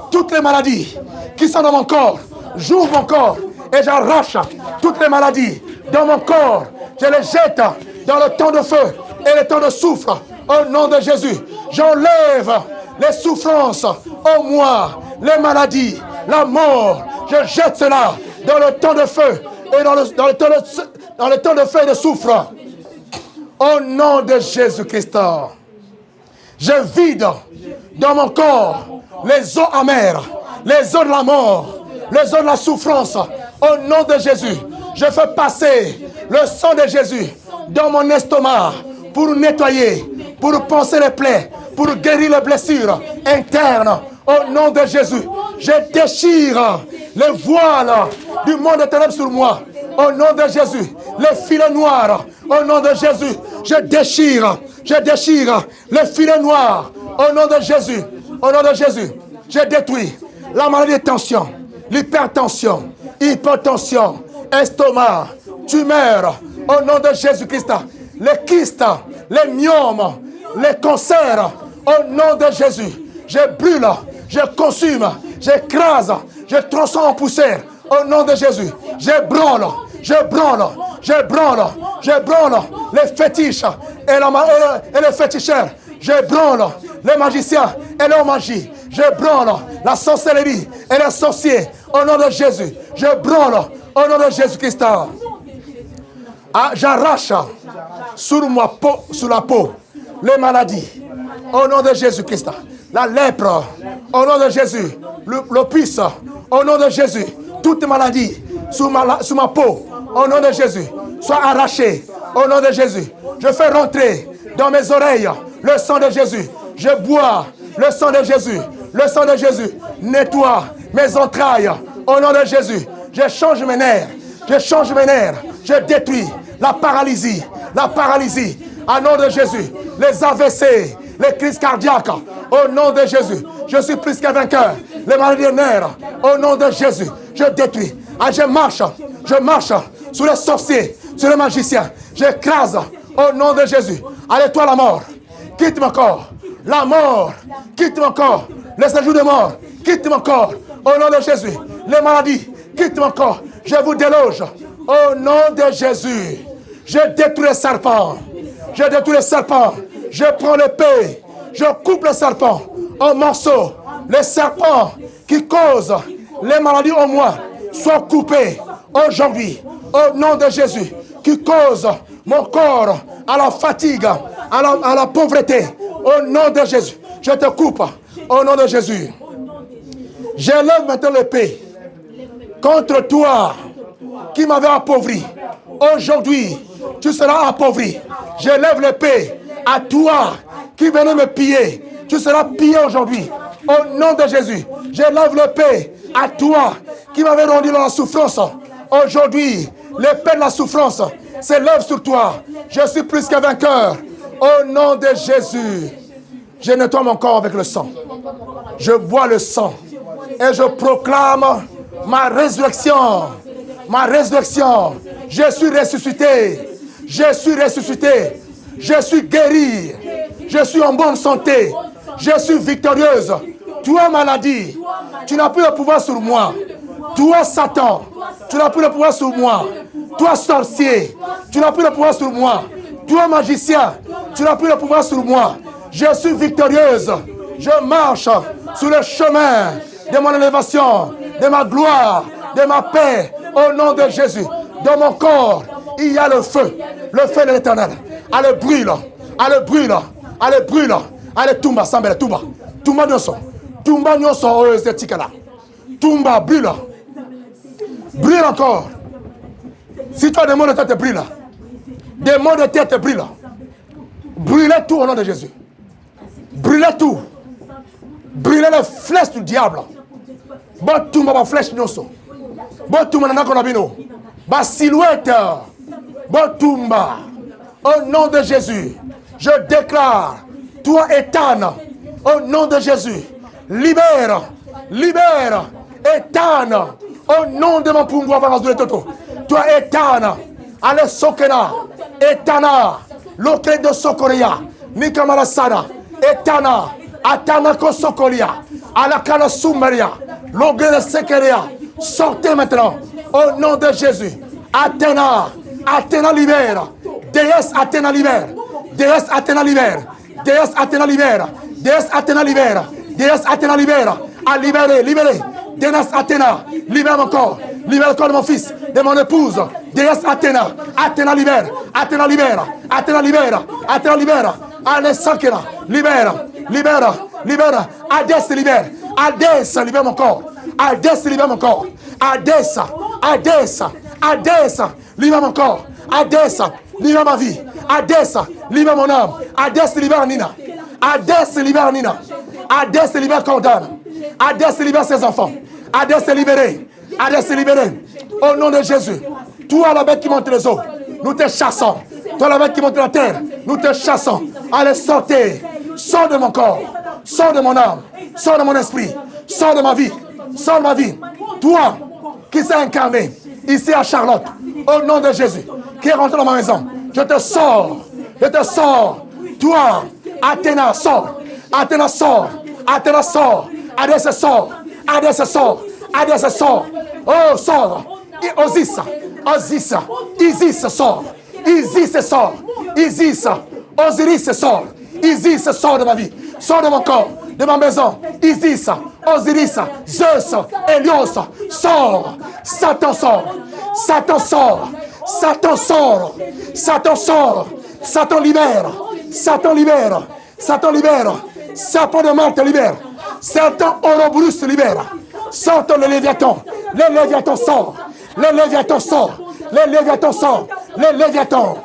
S1: toutes les maladies qui sont dans mon corps. J'ouvre mon corps et j'arrache toutes les maladies dans mon corps. Je les jette dans le temps de feu et le temps de soufre. Au nom de Jésus, j'enlève les souffrances au moi, les maladies, la mort. Je jette cela dans le temps de feu et dans le temps de feu et de soufre. Au nom de Jésus-Christ, je vide dans mon corps les eaux amères, les eaux de la mort, les eaux de la souffrance. Au nom de Jésus, Je fais passer le sang de Jésus dans mon estomac pour nettoyer, pour panser les plaies, pour guérir les blessures internes. Au nom de Jésus, je déchire les voiles du monde des ténèbres sur moi. Au nom de Jésus, les filets noirs. Au nom de Jésus, je déchire les filets noirs. Au nom de Jésus, je détruis la maladie de tension, l'hypertension, hypotension, estomac, tumeur. Au nom de Jésus-Christ, les kystes, les myomes, les cancers. Au nom de Jésus, je brûle, je consume, j'écrase, je transforme en poussière. Au nom de Jésus, je branle les fétiches et les féticheurs. Je branle les magiciens et leur magie. Je branle la sorcellerie et les sorciers. Au nom de Jésus, je branle au nom de Jésus-Christ. J'arrache sur la peau les maladies. Au nom de Jésus-Christ. La lèpre. Au nom de Jésus. Le puce. Au nom de Jésus. Toute maladie sur ma peau. Au nom de Jésus. Soit arrachée. Au nom de Jésus. Je fais rentrer dans mes oreilles le sang de Jésus. Je bois le sang de Jésus. Le sang de Jésus nettoie mes entrailles. Au nom de Jésus. Je change mes nerfs. Je détruis la paralysie. Au nom de Jésus. Les AVC. Les crises cardiaques. Au nom de Jésus. Je suis plus qu'un vainqueur. Les maladies des nerfs. Au nom de Jésus. Je détruis. Je marche sur les sorciers, sur les magiciens. J'écrase au nom de Jésus. Allez, toi la mort. Quitte mon corps. La mort. Quitte mon corps. Les séjours de mort. Quitte mon corps. Au nom de Jésus. Les maladies. Quitte mon corps. Je vous déloge. Au nom de Jésus. Je détruis les serpents. Je prends l'épée. Je coupe les serpents en morceaux. Les serpents qui causent les maladies en moi soient coupés aujourd'hui. Au nom de Jésus. Qui cause mon corps à la fatigue, à la pauvreté. Au nom de Jésus. Je te coupe. Au nom de Jésus. J'élève maintenant l'épée contre toi qui m'avait appauvri. Aujourd'hui, tu seras appauvri. J'élève l'épée à toi qui venait me piller. Tu seras pillé aujourd'hui. Au nom de Jésus, j'élève l'épée à toi qui m'avait rendu dans la souffrance. Aujourd'hui, l'épée de la souffrance s'élève sur toi. Je suis plus qu'un vainqueur. Au nom de Jésus, je nettoie mon corps avec le sang. Je bois le sang et je proclame ma résurrection. Je suis ressuscité. Je suis guéri. Je suis en bonne santé. Je suis victorieuse. Toi, maladie, tu n'as plus de pouvoir sur moi. Toi, Satan, tu n'as plus de pouvoir sur moi. Toi, sorcier, tu n'as plus de pouvoir sur moi. Toi, magicien, tu n'as plus de pouvoir sur moi. Je suis victorieuse. Je marche sur le chemin de mon élévation, de ma gloire, de ma paix. Au nom de Jésus, dans mon corps, il y a le feu de l'Éternel. Allez, brûle. Allez, tumba, sambele, tumba. Tumba nyonso, tumba, brûle. Brûle encore. Si tu as des maux de tête, brûle. Des maux de tête, brûle. Brûlez tout au nom de Jésus. Brûlez tout. Brûlez les flèches du diable. Bon tumba, ma flèche nyonso. Bon tumba, nanako ba silhouette. Bon tumba. Au nom de Jésus, je déclare, toi Ethan, au nom de Jésus, libère, Ethan, au nom de mon pouvoir, toi Ethan, allez Sokena, Etana, l'ocre de Sokoria, Nikamarasana, Etana, Atanako Sokoria, Alakana Sumeria, l'ocre de Sekeria, sortez maintenant, au nom de Jésus, Athéna libère. Déesse Athéna libère. Déesse Athéna libère. Déesse Athéna libère. Déesse Athéna libère. Déesse Athéna libère. À libérer. Déesse Athéna, libère mon corps. Libère le corps de mon fils, de mon épouse. Déesse Athéna. Athéna libère. Athéna libère. Allez, Sakera. Libère. Hadès libère mon corps. Hadès libère mon corps. Hadès Hadès, libère mon corps. Hadès, libère ma vie. Hadès, libère mon âme. Hadès, libère Nina. Hadès, libère Nina. Hadès, libère Condamne. Hadès, libère ses enfants. Hadès est libéré. Hadès est libéré. Au nom de Jésus. Toi, la bête qui monte les eaux, nous te chassons. Toi, la bête qui monte la terre, nous te chassons. Allez, sortez. Sors de mon corps. Sors de mon âme. Sors de mon esprit. Sors de ma vie. Sors de ma vie. Toi, qui s'est incarné ici à Charlotte, au nom de Jésus, qui est rentré dans ma maison, je te sors. Je te sors. Toi, Athéna, sors. Athéna, sors. Athéna, sors. Hadès, sort. Hadès, sort. Hadès, sort. Oh, sors. Osis, Osis, Isis, sort. Isis, sort. Isis, Osiris, sort. Isis, sort de ma vie. Sort de mon corps, de ma maison. Isis, Osiris, Zeus, Hélios, sort. Satan sort. Satan sort. Satan sort. Satan sort. Satan libère. Satan libère. Satan libère. Serpent de Malte libère. Satan Ouroboros libère. Sortons le Léviathan. Le Léviathan sort. Le Léviathan sort. Le Léviathan sort. Le Léviathan.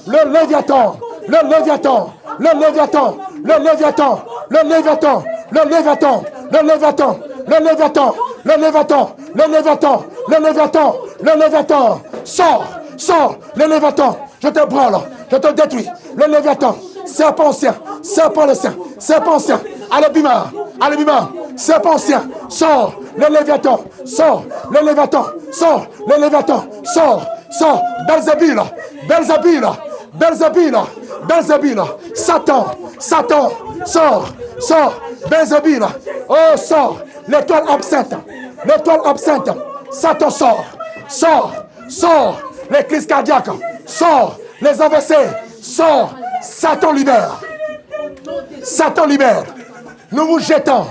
S1: Le Léviathan. Le Léviathan. Le Léviathan. Le Léviathan. Le Léviathan. Le Léviathan. Le Léviathan. Le Léviathan. Le Léviathan. Le Léviathan. Le Léviathan. Le Léviathan. Sors. Sors. Le Léviathan. Je te branle. Je te détruis. Le Léviathan. Serpent ancien. Serpent ancien. Serpent ancien. Allez, Bima. Allez, Bima. Serpent ancien. Sors. Le Léviathan. Sors. Le Léviathan. Sors. Le Léviathan. Sors. Sors. Belzébul. Belzébul. Belzébul. Belzébul. Satan. Satan. Sors. Sors. Belzébul. Oh, sors. L'étoile absente. L'étoile absente. Satan sort. Sors. Sors. Les crises cardiaques. Sors. Les AVC. Sors. Satan libère. Satan libère. Nous vous jetons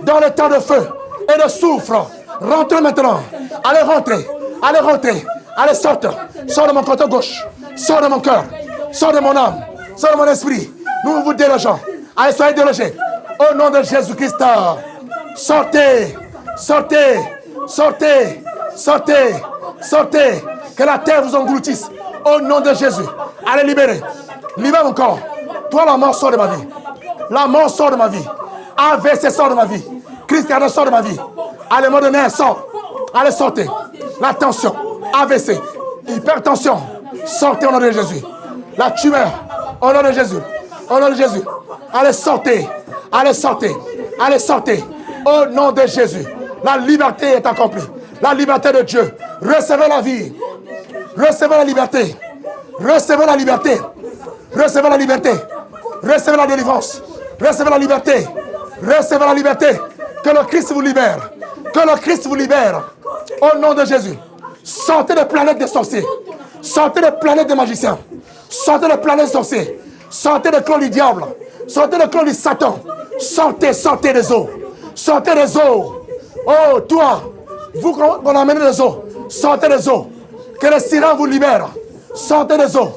S1: dans le temps de feu et de soufre. Rentrez maintenant. Allez rentrer. Allez rentrer. Allez sortez. Sors de mon côté gauche. Sors de mon cœur. Sors de mon âme. Sors de mon esprit. Nous vous délogeons. Allez, soyez délogés. Au nom de Jésus-Christ. Sortez. Sortez. Sortez. Sortez. Sortez. Que la terre vous engloutisse. Au nom de Jésus. Allez libérer. Libère mon corps. Toi, la mort sort de ma vie. La mort sort de ma vie. AVC sort de ma vie. Christiane sort de ma vie. Allez, mort de nerfs sort. Allez, sortez. La tension. AVC. Hypertension. Sortez au nom de Jésus. La tumeur. Au nom de Jésus. Au nom de Jésus. Allez, sortez. Allez, sortez. Allez, sortez. Au nom de Jésus. La liberté est accomplie. La liberté de Dieu. Recevez la vie. Recevez la liberté. Recevez la liberté. Recevez la liberté. Recevez la délivrance. Recevez la liberté. Recevez la liberté. Que le Christ vous libère. Que le Christ vous libère. Au nom de Jésus. Sortez de planète des sorciers. Sortez de planète des magiciens. Sortez de planète des sorciers. Sortez de clan du diable. Sortez de clan du Satan. Sortez, sortez des eaux. Sortez des eaux. Oh, toi, vous qu'on amène des eaux. Sortez des eaux. Que le sirène vous libère. Sortez des eaux.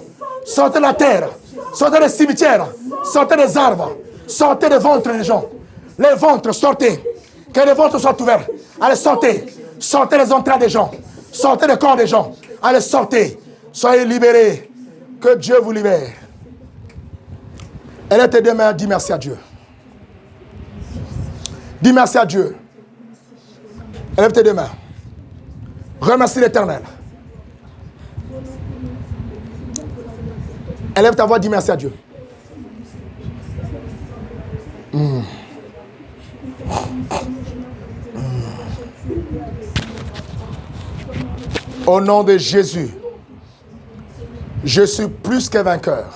S1: Sortez de la terre. Sortez des cimetières. Sortez des arbres. Sortez des ventres des gens. Les ventres, sortez. Que les ventres soient ouverts. Allez, sortez. Sortez les entrailles des gens. Sortez le corps des gens. Allez, sortez. Soyez libérés. Que Dieu vous libère. Élève tes deux mains, dis merci à Dieu. Dis merci à Dieu. Élève tes deux mains. Remercie l'Éternel. Élève ta voix, dis merci à Dieu. Au nom de Jésus, je suis plus que vainqueur.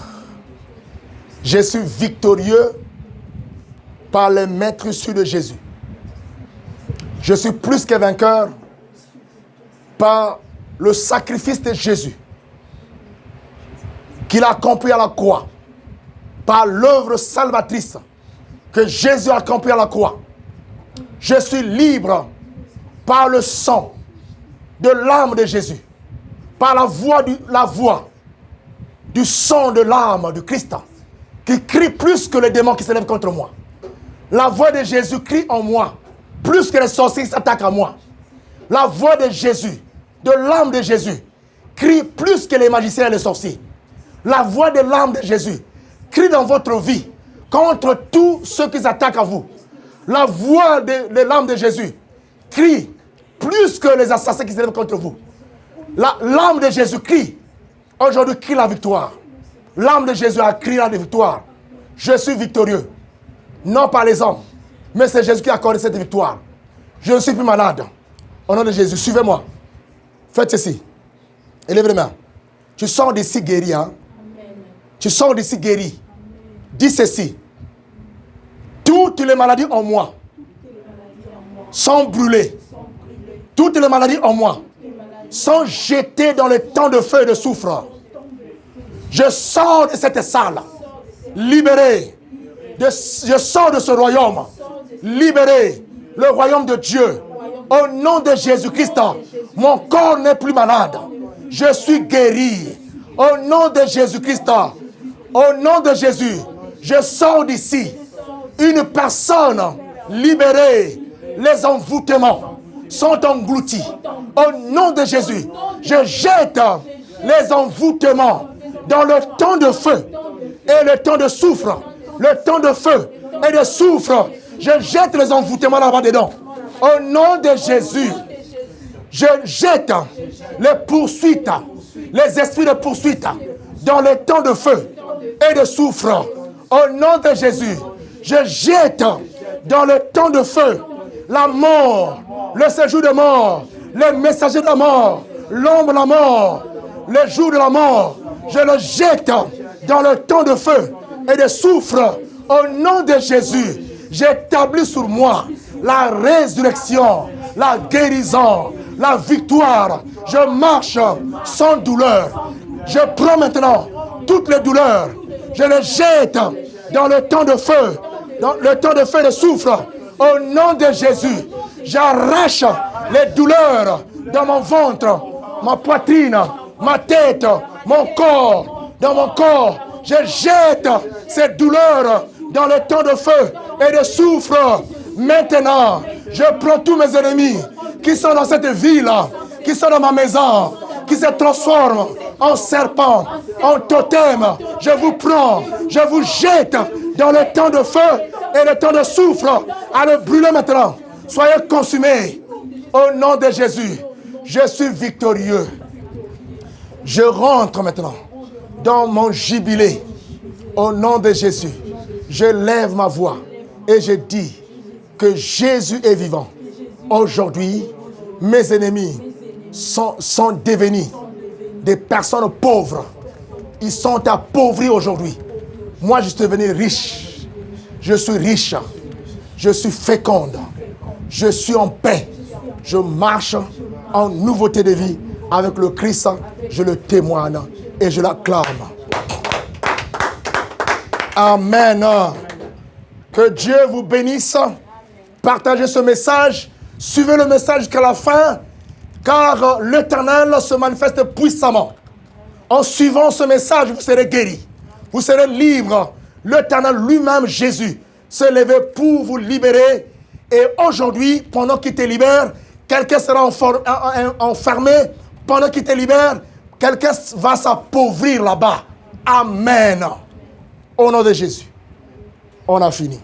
S1: Je suis victorieux par le maître issu de Jésus. Je suis plus que vainqueur par le sacrifice de Jésus qu'il a accompli à la croix, par l'œuvre salvatrice que Jésus a accompli à la croix. Je suis libre par le sang de l'âme de Jésus, par la voix du sang de l'âme du Christ, qui crie plus que les démons qui s'élèvent contre moi. La voix de Jésus crie en moi, plus que les sorciers qui s'attaquent à moi. La voix de Jésus, de l'âme de Jésus, crie plus que les magiciens et les sorciers. La voix de l'âme de Jésus crie dans votre vie contre tous ceux qui attaquent à vous. La voix de l'âme de Jésus crie plus que les assassins qui se lèvent contre vous. L'âme de Jésus crie. Aujourd'hui, crie la victoire. L'âme de Jésus a crié la victoire. Je suis victorieux. Non pas les hommes, mais c'est Jésus qui a accordé cette victoire. Je ne suis plus malade. Au nom de Jésus, suivez-moi. Faites ceci. Élève les mains. Tu sors d'ici guéri. Hein? Tu sors d'ici guéri. Dis ceci. Toutes les maladies en moi sont brûlées. Toutes les maladies en moi sont jetées dans le temps de feu et de soufre. Je sors de cette salle, libéré. Je sors de ce royaume, libéré. Le royaume de Dieu. Au nom de Jésus-Christ, mon corps n'est plus malade. Je suis guéri. Au nom de Jésus-Christ, au nom de Jésus, je sors d'ici. Une personne libérée. Les envoûtements sont engloutis. Au nom de Jésus, je jette les envoûtements dans le temps de feu et le temps de soufre. Le temps de feu et de soufre. Je jette les envoûtements là-bas dedans. Au nom de Jésus, je jette les poursuites, les esprits de poursuite dans le temps de feu et de soufre. Au nom de Jésus, je jette dans le temps de feu la mort, le séjour de mort, les messagers de la mort, l'ombre de la mort, le jour de la mort. Je le jette dans le temps de feu et de soufre. Au nom de Jésus, j'établis sur moi la résurrection, la guérison, la victoire. Je marche sans douleur. Je prends maintenant toutes les douleurs. Je les jette dans le temps de feu, dans le temps de feu et de soufre. Au nom de Jésus, j'arrache les douleurs dans mon ventre, ma poitrine, ma tête, mon corps, dans mon corps. Je jette ces douleurs dans le temps de feu et de soufre. Maintenant, je prends tous mes ennemis qui sont dans cette ville, qui sont dans ma maison, qui se transforment en serpents, en totems. Je vous prends, je vous jette dans le temps de feu et le temps de soufre. À le brûler maintenant. Soyez consumés. Au nom de Jésus, je suis victorieux. Je rentre maintenant dans mon jubilé. Au nom de Jésus, je lève ma voix et je dis que Jésus est vivant. Aujourd'hui, mes ennemis sont devenus des personnes pauvres. Ils sont appauvris aujourd'hui. Moi, je suis devenu riche. Je suis riche. Je suis féconde. Je suis en paix. Je marche en nouveauté de vie avec le Christ. Je le témoigne et je l'acclame. Amen. Que Dieu vous bénisse. Partagez ce message. Suivez le message jusqu'à la fin. Car l'Éternel se manifeste puissamment. En suivant ce message, vous serez guéris. Vous serez libres. L'Éternel lui-même, Jésus, s'est levé pour vous libérer. Et aujourd'hui, pendant qu'il te libère, quelqu'un sera enfermé. Pendant qu'il te libère, quelqu'un va s'appauvrir là-bas. Amen. Au nom de Jésus. On a fini.